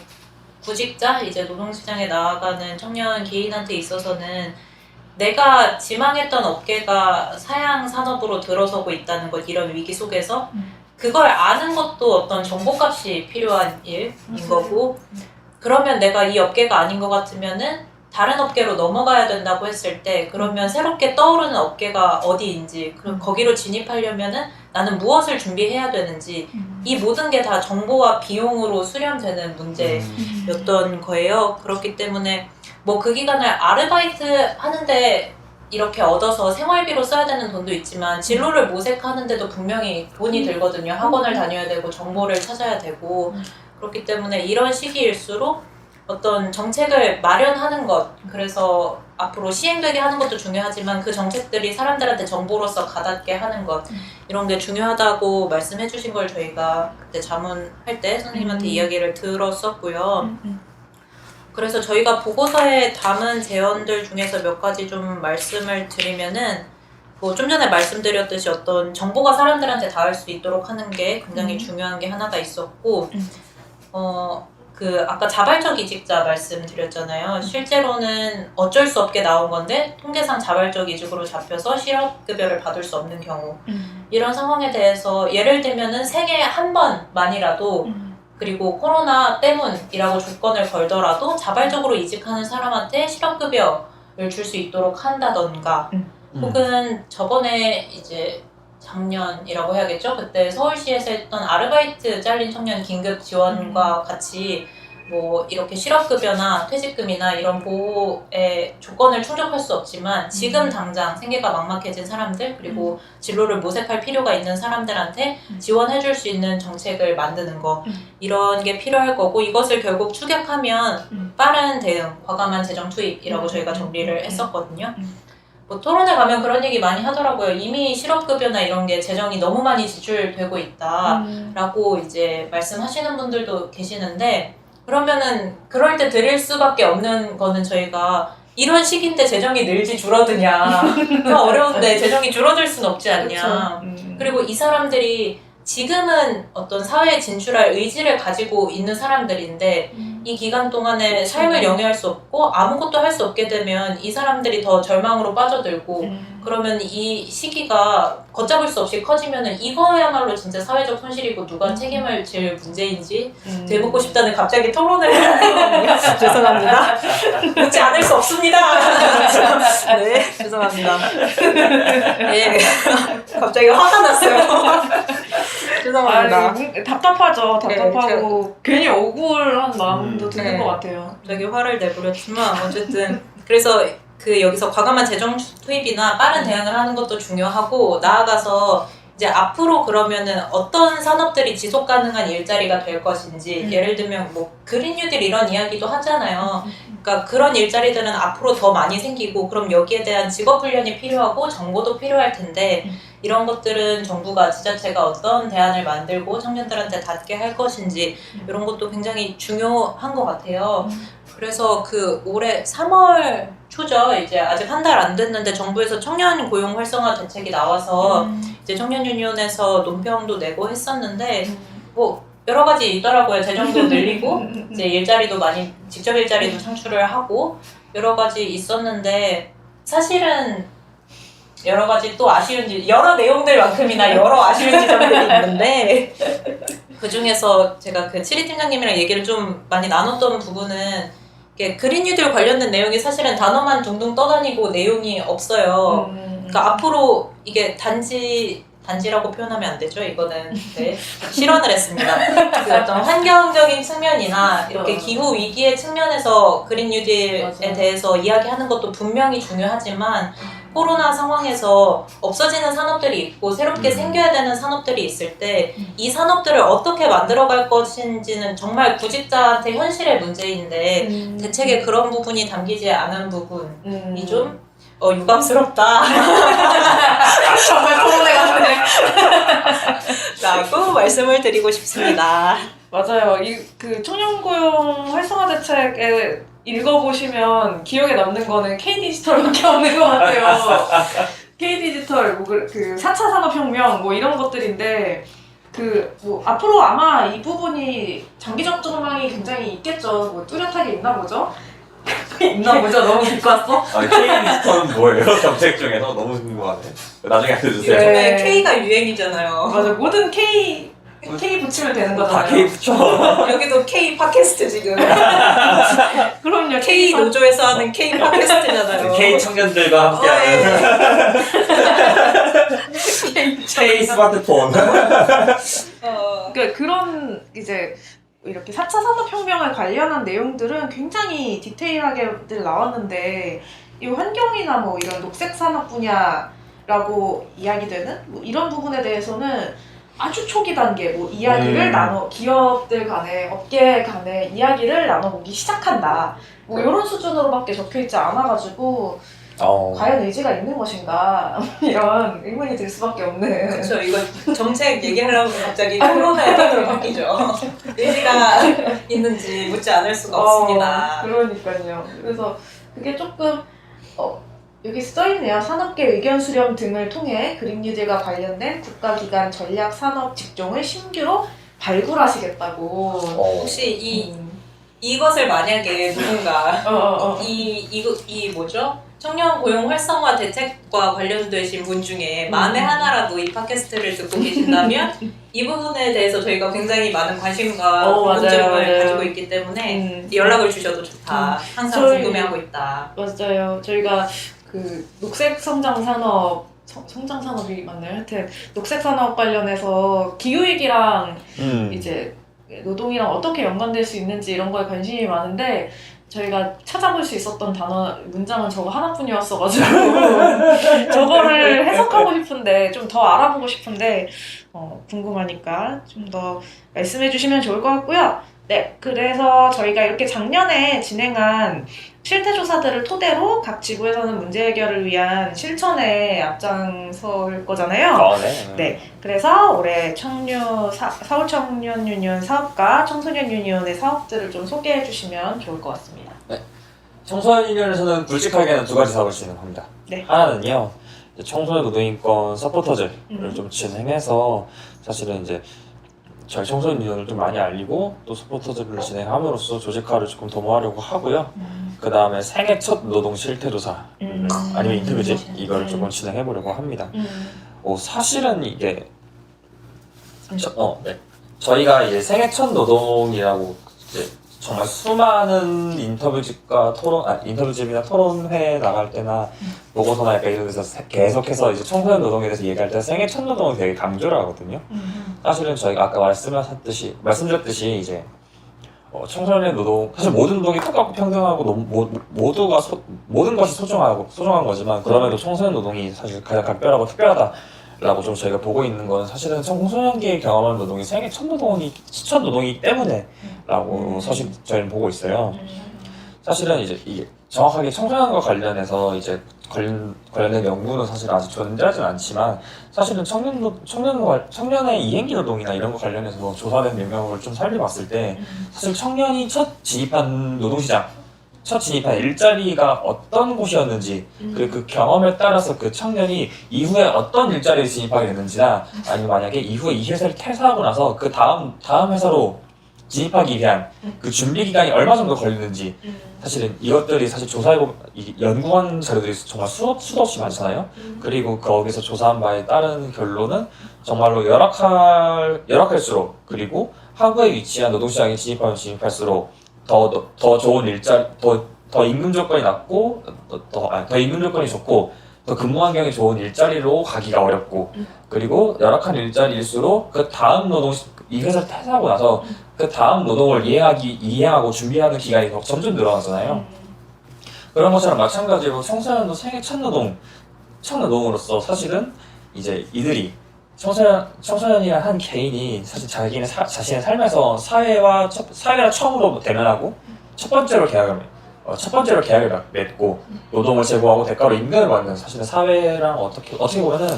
[SPEAKER 4] 구직자, 이제 노동시장에 나아가는 청년 개인한테 있어서는 내가 지망했던 업계가 사양 산업으로 들어서고 있다는 것, 이런 위기 속에서 그걸 아는 것도 어떤 정보값이 필요한 일인 거고, 그러면 내가 이 업계가 아닌 것 같으면은 다른 업계로 넘어가야 된다고 했을 때, 그러면 새롭게 떠오르는 업계가 어디인지, 그럼 거기로 진입하려면은 나는 무엇을 준비해야 되는지, 이 모든 게 다 정보와 비용으로 수렴되는 문제였던 거예요. 그렇기 때문에 뭐 그 기간을 아르바이트 하는데 이렇게 얻어서 생활비로 써야 되는 돈도 있지만 진로를 모색하는데도 분명히 돈이 들거든요. 학원을 다녀야 되고 정보를 찾아야 되고. 그렇기 때문에 이런 시기일수록 어떤 정책을 마련하는 것, 그래서 앞으로 시행되게 하는 것도 중요하지만 그 정책들이 사람들한테 정보로서 가닿게 하는 것, 이런 게 중요하다고 말씀해 주신 걸 저희가 그때 자문할 때 선생님한테 이야기를 들었었고요. 그래서 저희가 보고서에 담은 제언들 중에서 몇 가지 좀 말씀을 드리면은, 뭐 좀 전에 말씀드렸듯이 어떤 정보가 사람들한테 닿을 수 있도록 하는 게 굉장히 중요한 게 하나가 있었고, 아까 자발적 이직자 말씀드렸잖아요. 실제로는 어쩔 수 없게 나온 건데 통계상 자발적 이직으로 잡혀서 실업급여를 받을 수 없는 경우, 이런 상황에 대해서 예를 들면은 생애 한 번만이라도 그리고 코로나 때문이라고 조건을 걸더라도 자발적으로 이직하는 사람한테 실업급여를 줄 수 있도록 한다던가, 혹은 저번에 이제 작년이라고 해야겠죠? 그때 서울시에서 했던 아르바이트 잘린 청년 긴급 지원과 같이 뭐 이렇게 실업급여나 퇴직금이나 이런 보호의 조건을 충족할 수 없지만 지금 당장 생계가 막막해진 사람들, 그리고 진로를 모색할 필요가 있는 사람들한테 지원해줄 수 있는 정책을 만드는 거, 이런 게 필요할 거고, 이것을 결국 축약하면 빠른 대응, 과감한 재정 투입이라고 저희가 정리를 했었거든요. 뭐 토론에 가면 그런 얘기 많이 하더라고요. 이미 실업급여나 이런 게 재정이 너무 많이 지출되고 있다라고 이제 말씀하시는 분들도 계시는데, 그러면은 그럴 때 드릴 수밖에 없는 거는 저희가 이런 시기인데 재정이 늘지 줄어드냐, 어려운데 재정이 줄어들 수는 없지 않냐. 그리고 이 사람들이 지금은 어떤 사회에 진출할 의지를 가지고 있는 사람들인데 이 기간 동안에 삶을 영위할 수 없고 아무것도 할 수 없게 되면 이 사람들이 더 절망으로 빠져들고, 그러면 이 시기가 걷잡을 수 없이 커지면은 이거야말로 진짜 사회적 손실이고 누가 책임을 질 문제인지 되묻고 싶다는 갑자기 토론을 하는 죄송합니다. 묻지 않을 수 없습니다. 네, 죄송합니다. 네, 갑자기 화가 났어요. 죄송합니다.
[SPEAKER 2] 답답하죠. 답답하고 괜히 억울한 마음도 드는 것 같아요.
[SPEAKER 4] 갑자기 화를 내버렸지만 어쨌든 그래서 여기서 과감한 재정 투입이나 빠른 대응을 하는 것도 중요하고, 나아가서 이제 앞으로 그러면은 어떤 산업들이 지속 가능한 일자리가 될 것인지 예를 들면 뭐 그린 뉴딜 이런 이야기도 하잖아요. 그러니까 그런 일자리들은 앞으로 더 많이 생기고 그럼 여기에 대한 직업 훈련이 필요하고 정보도 필요할 텐데 이런 것들은 정부가 지자체가 어떤 대안을 만들고 청년들한테 닿게 할 것인지 이런 것도 굉장히 중요한 것 같아요. 그래서 그 올해 3월 초죠. 이제 아직 한 달 안 됐는데 정부에서 청년 고용 활성화 대책이 나와서 이제 청년 유니온에서 논평도 내고 했었는데 뭐 여러 가지 있더라고요. 재정도 늘리고 이제 일자리도 많이 직접 일자리도 창출을 하고 여러 가지 있었는데 사실은 여러 가지 또 여러 내용들만큼이나 여러 아쉬운 지점들이 있는데 그 중에서 제가 그 7위 팀장님이랑 얘기를 좀 많이 나눴던 부분은 그린 뉴딜 관련된 내용이 사실은 단어만 둥둥 떠다니고 내용이 없어요. 그러니까 앞으로 이게 단지라고 표현하면 안 되죠. 이거는 네, 실언을 했습니다. 그 어떤 환경적인 측면이나 이렇게 기후 위기의 측면에서 그린 뉴딜에 대해서 이야기하는 것도 분명히 중요하지만 코로나 상황에서 없어지는 산업들이 있고 새롭게 생겨야 되는 산업들이 있을 때 이 산업들을 어떻게 만들어갈 것인지는 정말 구직자한테 현실의 문제인데 대책에 그런 부분이 담기지 않은 부분이 좀 유감스럽다. 정말 토론회 같네. 라고 말씀을 드리고 싶습니다.
[SPEAKER 2] 맞아요. 그 청년고용 활성화 대책에 읽어보시면 기억에 남는 거는 K디지털밖에 없는 것 같아요. K디지털, 그 4차 산업혁명 뭐 이런 것들인데 뭐 앞으로 아마 이 부분이 장기적 전망이 굉장히 있겠죠. 뭐 뚜렷하게 있나 보죠? 있나 보죠? 너무 듣고 왔어?
[SPEAKER 3] K리스트는 뭐예요? 정책 중에서 너무 궁금하네. 나중에 알려주세요.
[SPEAKER 4] 요즘에 K가 유행이잖아요.
[SPEAKER 2] 맞아, 모든 K 붙이면 되는 거잖아요.
[SPEAKER 3] 다 K 붙여.
[SPEAKER 4] 여기도 K 팟캐스트 지금.
[SPEAKER 2] 그럼요.
[SPEAKER 4] K 노조에서 하는 K 팟캐스트잖아요.
[SPEAKER 3] K 청년들과 함께하는 K 스마트폰.
[SPEAKER 2] 그러니까 그런 이제 이렇게 4차 산업혁명에 관련한 내용들은 굉장히 디테일하게들 나왔는데 이 환경이나 뭐 이런 녹색 산업 분야라고 이야기되는 뭐 이런 부분에 대해서는 아주 초기 단계 뭐 이야기를 기업들 간에 업계 간에 이야기를 나눠보기 시작한다. 뭐 이런 수준으로밖에 적혀있지 않아가지고 과연 의지가 있는 것인가 이런 의문이 들 수밖에 없는.
[SPEAKER 4] 그렇죠. 이거 정책 얘기하려고 갑자기 코로나에 편으로 바뀌죠. 의지가 있는지 묻지 않을 수가 없습니다.
[SPEAKER 2] 그러니까요. 그래서 그게 조금 여기 써있네요. 산업계 의견 수렴 등을 통해 그린 뉴딜과 관련된 국가기관 전략 산업 직종을 신규로 발굴하시겠다고.
[SPEAKER 4] 혹시 이것을 만약에 누군가 이 뭐죠? 청년 고용 활성화 대책과 관련되신 분 중에 만에 하나라도 이 팟캐스트를 듣고 계신다면 이 부분에 대해서 저희가 굉장히 많은 관심과 궁금증을 가지고 있기 때문에 연락을 주셔도 좋다. 항상 궁금해하고 있다.
[SPEAKER 2] 맞아요. 저희가 그 녹색 성장 산업 성장 산업이 맞나요? 하여튼 녹색 산업 관련해서 기후위기랑 이제 노동이랑 어떻게 연관될 수 있는지 이런 거에 관심이 많은데 저희가 찾아볼 수 있었던 문장은 저거 하나뿐이었어가지고 저거를 해석하고 싶은데 좀 더 알아보고 싶은데 궁금하니까 좀 더 말씀해 주시면 좋을 것 같고요. 네, 그래서 저희가 이렇게 작년에 진행한 실태조사들을 토대로 각 지구에서는 문제 해결을 위한 실천에 앞장설 거잖아요. 네, 그래서 올해 서울청년 유니온 사업과 청소년 유니온의 사업들을 좀 소개해 주시면 좋을 것 같습니다.
[SPEAKER 3] 네, 청소년 유니온에서는 굵직하게는 두 가지 사업을 진행합니다.
[SPEAKER 2] 네.
[SPEAKER 3] 하나는요, 청소년 노동인권 서포터즈를 좀 진행해서 사실은 이제 저희 청소년 유니온을 좀 많이 알리고 또 서포터즈를 진행함으로써 조직화를 조금 도모하려고 하고요. 그 다음에 생애 첫 노동 실태조사 아니면 인터뷰지 이걸 조금 진행해보려고 합니다. 사실은 이게 저희가 이제 생애 첫 노동이라고 이제 정말 수많은 인터뷰집이나 토론회에 나갈 때나 보고서나 약간 이런 데서 계속해서 이제 청소년 노동에 대해서 얘기할 때 생애 첫 노동을 되게 강조를 하거든요. 사실은 저희가 아까 말씀드렸듯이 이제 청소년의 노동, 사실 모든 노동이 똑같고 평등하고 모든 것이 소중한 거지만 그럼에도 청소년 노동이 사실 가장 각별하고 특별하다 라고 좀 저희가 보고 있는 건 사실은 청소년기에 경험한 노동이 생애 첫 노동이기 때문에 라고 사실 저희는 보고 있어요. 사실은 이제 이게 정확하게 청소년과 관련해서 이제 관련된 연구는 사실 아직 존재하진 않지만 사실은 청년의 이행기 노동이나 이런 거 관련해서 조사된 영역을 좀 살펴봤을 때 사실 청년이 첫 진입한 노동시장, 첫 진입한 일자리가 어떤 곳이었는지 그리고 그 경험에 따라서 그 청년이 이후에 어떤 일자리에 진입하게 됐는지나 아니면 만약에 이후에 이 회사를 퇴사하고 나서 그 다음 회사로 진입하기 위한 그 준비 기간이 얼마 정도 걸리는지 사실은 이것들이 사실 조사해보면 연구한 자료들이 정말 수도 없이 많잖아요. 그리고 거기서 조사한 바에 따른 결론은 정말로 열악할수록 그리고 하부에 위치한 노동시장에 진입하면 진입할수록 더 좋은 일자리, 더 임금 조건이 낮고 더 임금 조건이 좋고 더 근무 환경이 좋은 일자리로 가기가 어렵고 그리고 열악한 일자리일수록 그 다음 이 회사를 퇴사하고 나서 그 다음 노동을 이해하고 준비하는 기간이 더 점점 늘어나잖아요. 그런 것처럼 마찬가지로 청소년도 생애 첫 노동으로서 사실은 이제 이들이 청소년이란 한 개인이 사실 자신의 삶에서 사회랑 처음으로 대면하고 첫 번째로 계약을 맺고 노동을 제고하고 대가로 임금을 받는 사실은 사회랑 어떻게 보면은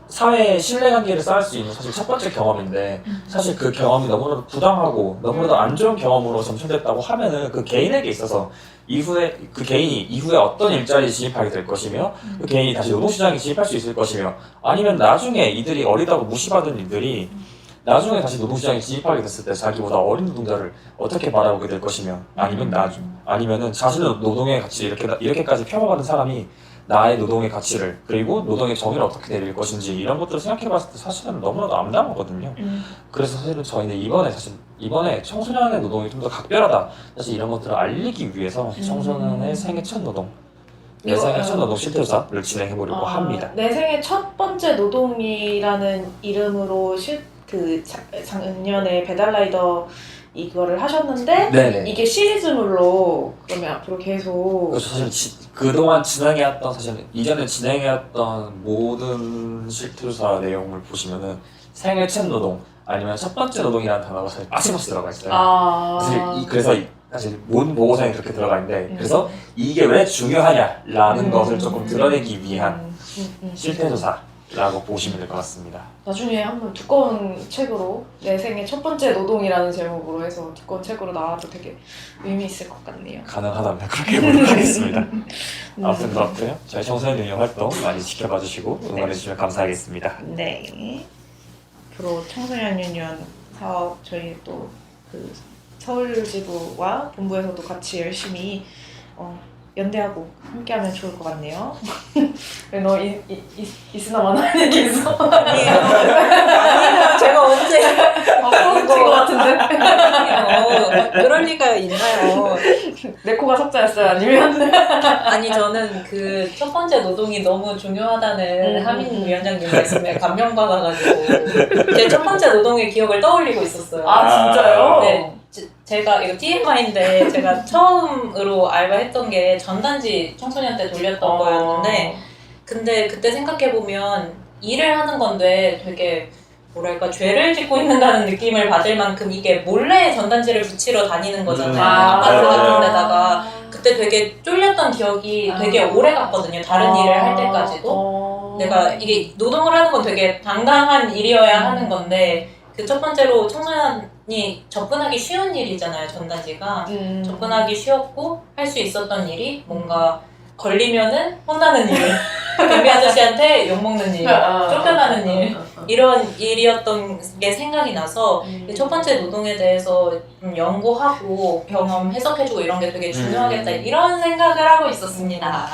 [SPEAKER 3] 사회의 신뢰관계를 쌓을 수 있는 사실 첫 번째 경험인데 사실 그 경험이 너무나도 부당하고 너무나도 안 좋은 경험으로 점철됐다고 하면은 그 개인에게 있어서 그 개인이 이후에 어떤 일자리에 진입하게 될 것이며 그 개인이 다시 노동시장에 진입할 수 있을 것이며 아니면 나중에 이들이 어리다고 무시받은 이들이 나중에 다시 노동시장에 진입하게 됐을 때 자기보다 어린 노동자를 어떻게 바라보게 될 것이며 아니면은 자신의 노동의 가치를 이렇게까지 폄하받은 사람이 나의 노동의 가치를 그리고 노동의 정의를 어떻게 내릴 것인지 이런 것들을 생각해봤을 때 사실은 너무나도 암담하거든요. 그래서 사실은 저희는 이번에 청소년의 노동이 좀 더 각별하다 사실 이런 것들을 알리기 위해서 청소년의 생애 첫 노동 내 생애 첫 노동 실태조사를 진행해보려고 합니다.
[SPEAKER 2] 내 생애 첫 번째 노동이라는 이름으로 작년에 배달라이더 이거를 하셨는데
[SPEAKER 3] 네네.
[SPEAKER 2] 이게 시리즈물로 그러면 앞으로 계속
[SPEAKER 3] 그래서 사실 그동안 사실 이전에 진행해왔던 모든 실태조사 내용을 보시면은 생애 첫 노동 아니면 첫 번째 노동이라는 단어가 사실 빠짐없이 들어가 있어요. 그래서 사실 모든 보고서에 그렇게 들어가 있는데 그래서 이게 왜 중요하냐라는 것을 조금 드러내기 위한 실태조사라고 보시면 될 것 같습니다.
[SPEAKER 2] 나중에 한번 두꺼운 책으로 내 생애 첫 번째 노동이라는 제목으로 해서 두꺼운 책으로 나와도 되게 의미 있을 것 같네요.
[SPEAKER 3] 가능하다면 그렇게 해보도록 하겠습니다. 아무튼 그렇고요. 저희 청소년 유년 활동 많이 지켜봐 주시고 응원해 주시면 감사하겠습니다.
[SPEAKER 2] 네. 앞으로 청소년 유니언 사업 저희 또 그 서울지부와 본부에서도 같이 열심히 연대하고 함께하면 좋을 것 같네요. 왜 너 이스나만 얘기 있어?
[SPEAKER 4] 아니에요. 제가 언제
[SPEAKER 2] 그런 것 같은데?
[SPEAKER 4] 그럴 리가 있나요?
[SPEAKER 2] 내 코가 석자였어요? 아니면?
[SPEAKER 4] 아니 저는 그 첫 번째 노동이 너무 중요하다는 하민 위원장님 말씀에 감명받아가지고 제 첫 번째 노동의 기억을 떠올리고 있었어요.
[SPEAKER 2] 아 진짜요?
[SPEAKER 4] 네. 제가 이거 TMI인데 제가 처음으로 알바했던 게 전단지 청소년 때 돌렸던 거였는데 근데 그때 생각해보면 일을 하는 건데 되게 뭐랄까 죄를 짓고 있는다는 느낌을 받을 만큼 이게 몰래 전단지를 붙이러 다니는 거잖아요. 아파트 같은 데다가 그때 되게 쫄렸던 기억이 되게 오래 갔거든요. 다른 일을 할 때까지도 내가 이게 노동을 하는 건 되게 당당한 일이어야 하는 건데 그 첫 번째로 청소년이 접근하기 쉬운 일이잖아요. 전단지가 접근하기 쉬웠고 할 수 있었던 일이 뭔가 걸리면은 혼나는 일, 경비 아저씨한테 욕먹는 일, 쫓겨나는 일 이런 일이었던 게 생각이 나서 첫 번째 노동에 대해서 좀 연구하고 경험 해석해주고 이런 게 되게 중요하겠다 이런 생각을 하고 있었습니다.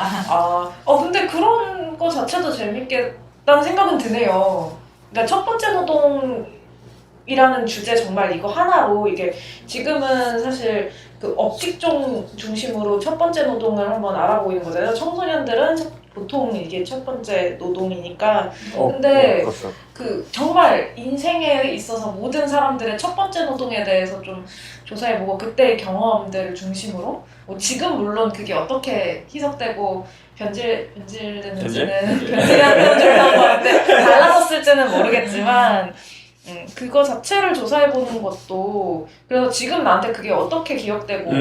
[SPEAKER 2] 근데 그런 거 자체도 재밌겠다는 생각은 드네요. 그러니까 첫 번째 노동이라는 주제 정말 이거 하나로 이게 지금은 사실 그 업직종 중심으로 첫 번째 노동을 한번 알아보는 거잖아요. 청소년들은 보통 이게 첫 번째 노동이니까. 근데
[SPEAKER 3] 그렇죠.
[SPEAKER 2] 그 정말 인생에 있어서 모든 사람들의 첫 번째 노동에 대해서 좀 조사해보고 그때의 경험들을 중심으로 지금 물론 그게 어떻게 희석되고 변질되는지는
[SPEAKER 3] 변질?
[SPEAKER 2] 변질한 표현을 하는데 달라졌을지는 모르겠지만 그거 자체를 조사해보는 것도 그래서 지금 나한테 그게 어떻게 기억되고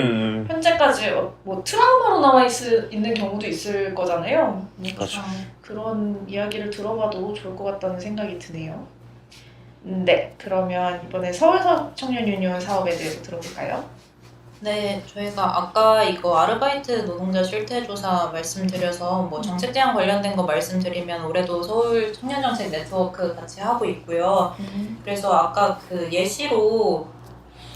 [SPEAKER 2] 현재까지 뭐 트라우마로 남아 있는 경우도 있을 거잖아요.
[SPEAKER 3] 그렇죠.
[SPEAKER 2] 그런 이야기를 들어봐도 좋을 것 같다는 생각이 드네요. 네, 그러면 이번에 서울 청년 유니온 사업에 대해서 들어볼까요?
[SPEAKER 4] 네, 저희가 아까 이거 아르바이트 노동자 실태조사 말씀드려서 뭐 정책 제안 관련된 거 말씀드리면 올해도 서울 청년정책 네트워크 같이 하고 있고요. 그래서 아까 그 예시로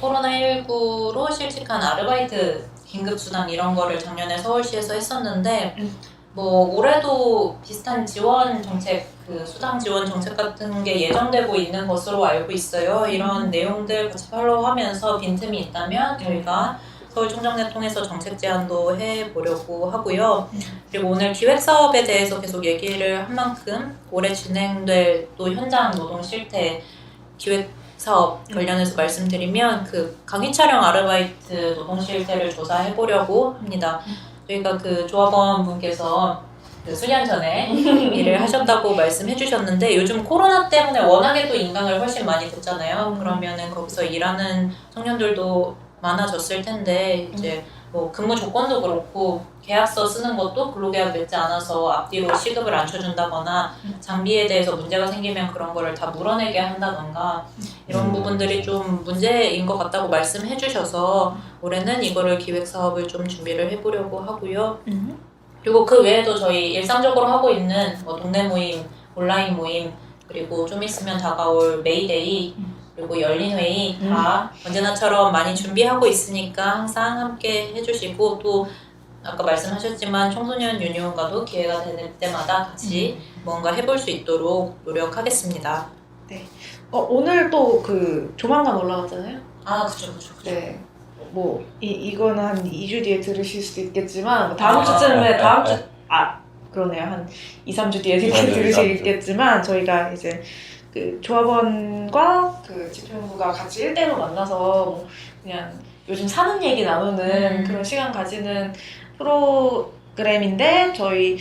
[SPEAKER 4] 코로나19로 실직한 아르바이트 긴급수당 이런 거를 작년에 서울시에서 했었는데 뭐 올해도 비슷한 지원 정책, 그 수당 지원 정책 같은 게 예정되고 있는 것으로 알고 있어요. 이런 내용들 같이 팔로우하면서 빈틈이 있다면 저희가 서울청정net 통해서 정책 제안도 해보려고 하고요. 그리고 오늘 기획사업에 대해서 계속 얘기를 한 만큼 올해 진행될 또 현장 노동 실태 기획사업 관련해서 말씀드리면 그 강의 촬영 아르바이트 노동 실태를 조사해보려고 합니다. 저희가 그 조합원 분께서 그 수년 전에 일을 하셨다고 말씀해 주셨는데 요즘 코로나 때문에 워낙에 또 인강을 훨씬 많이 듣잖아요. 그러면은 거기서 일하는 청년들도 많아졌을 텐데 이제 뭐 근무 조건도 그렇고 계약서 쓰는 것도 근로계약 맺지 않아서 앞뒤로 시급을 안 쳐준다거나 장비에 대해서 문제가 생기면 그런 거를 다 물어내게 한다던가 이런 부분들이 좀 문제인 것 같다고 말씀해 주셔서 올해는 이거를 기획사업을 좀 준비를 해보려고 하고요. 그리고 그 외에도 저희 일상적으로 하고 있는 뭐 동네 모임, 온라인 모임, 그리고 좀 있으면 다가올 메이데이, 그리고 열린 회의 다 언제나처럼 많이 준비하고 있으니까 항상 함께 해주시고 또 아까 말씀하셨지만 청소년 유니온과도 기회가 되는 때마다 같이 뭔가 해볼 수 있도록 노력하겠습니다.
[SPEAKER 2] 네. 오늘 또 그 조만간 올라갔잖아요.
[SPEAKER 4] 아, 그쵸.
[SPEAKER 2] 네. 뭐 이거는 한 2주 뒤에 들으실 수도 있겠지만 뭐 다음 주쯤에 그러네요. 한 2-3주 뒤에 들으실 수 있겠지만 저희가 이제 그 조합원과 그 집행부가 같이 1대1로 만나서 뭐 그냥 요즘 사는 얘기 나누는 그런 시간 가지는 프로그램인데 저희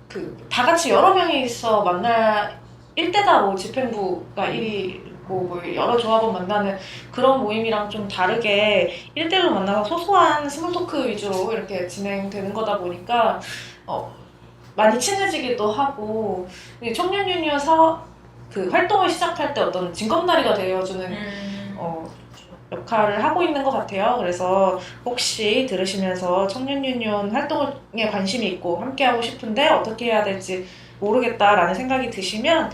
[SPEAKER 2] 그 다 같이 여러 명이서 만날 1대다 뭐 집행부가 1위고 뭐 여러 조합원 만나는 그런 모임이랑 좀 다르게 1대1로 만나서 소소한 스몰 토크 위주로 이렇게 진행되는 거다 보니까 많이 친해지기도 하고 청년 유니온 그 활동을 시작할 때 어떤 징검다리가 되어주는 역할을 하고 있는 것 같아요. 그래서 혹시 들으시면서 청년 유니온 활동에 관심이 있고 함께하고 싶은데 어떻게 해야 될지 모르겠다라는 생각이 드시면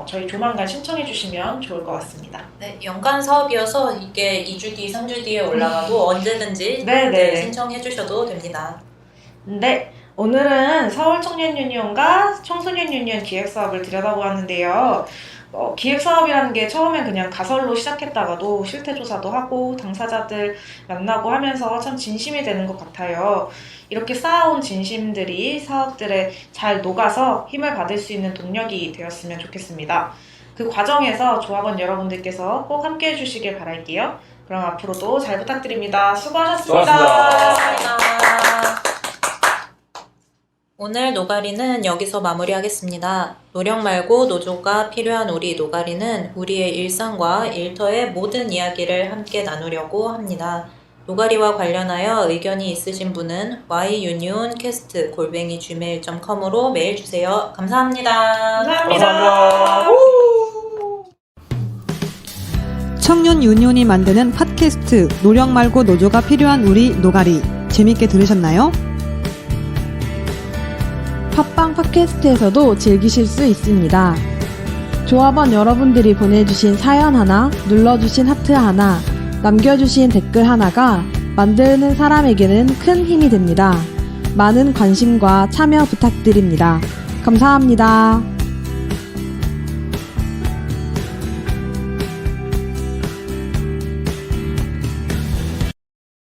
[SPEAKER 2] 저희 조만간 신청해 주시면 좋을 것 같습니다.
[SPEAKER 4] 네, 연간 사업이어서 이게 2주 뒤, 3주 뒤에 올라가도 언제든지 신청해 주셔도 됩니다.
[SPEAKER 7] 네, 오늘은 서울 청년 유니온과 청소년 유니온 기획사업을 들여다보았는데요. 기획사업이라는 게 처음엔 그냥 가설로 시작했다가도 실태조사도 하고 당사자들 만나고 하면서 참 진심이 되는 것 같아요. 이렇게 쌓아온 진심들이 사업들에 잘 녹아서 힘을 받을 수 있는 동력이 되었으면 좋겠습니다. 그 과정에서 조합원 여러분들께서 꼭 함께 해주시길 바랄게요. 그럼 앞으로도 잘 부탁드립니다. 수고하셨습니다.
[SPEAKER 4] 감사합니다. 오늘 노가리는 여기서 마무리하겠습니다. 노력 말고 노조가 필요한 우리 노가리는 우리의 일상과 일터의 모든 이야기를 함께 나누려고 합니다. 노가리와 관련하여 의견이 있으신 분은 yunioncast@gmail.com으로 메일 주세요. 감사합니다.
[SPEAKER 7] 감사합니다.
[SPEAKER 5] 청년 유니온이 만드는 팟캐스트 노력 말고 노조가 필요한 우리 노가리 재밌게 들으셨나요?
[SPEAKER 6] 팟빵 팟캐스트에서도 즐기실 수 있습니다. 조합원 여러분들이 보내주신 사연 하나, 눌러주신 하트 하나, 남겨주신 댓글 하나가 만드는 사람에게는 큰 힘이 됩니다. 많은 관심과 참여 부탁드립니다. 감사합니다.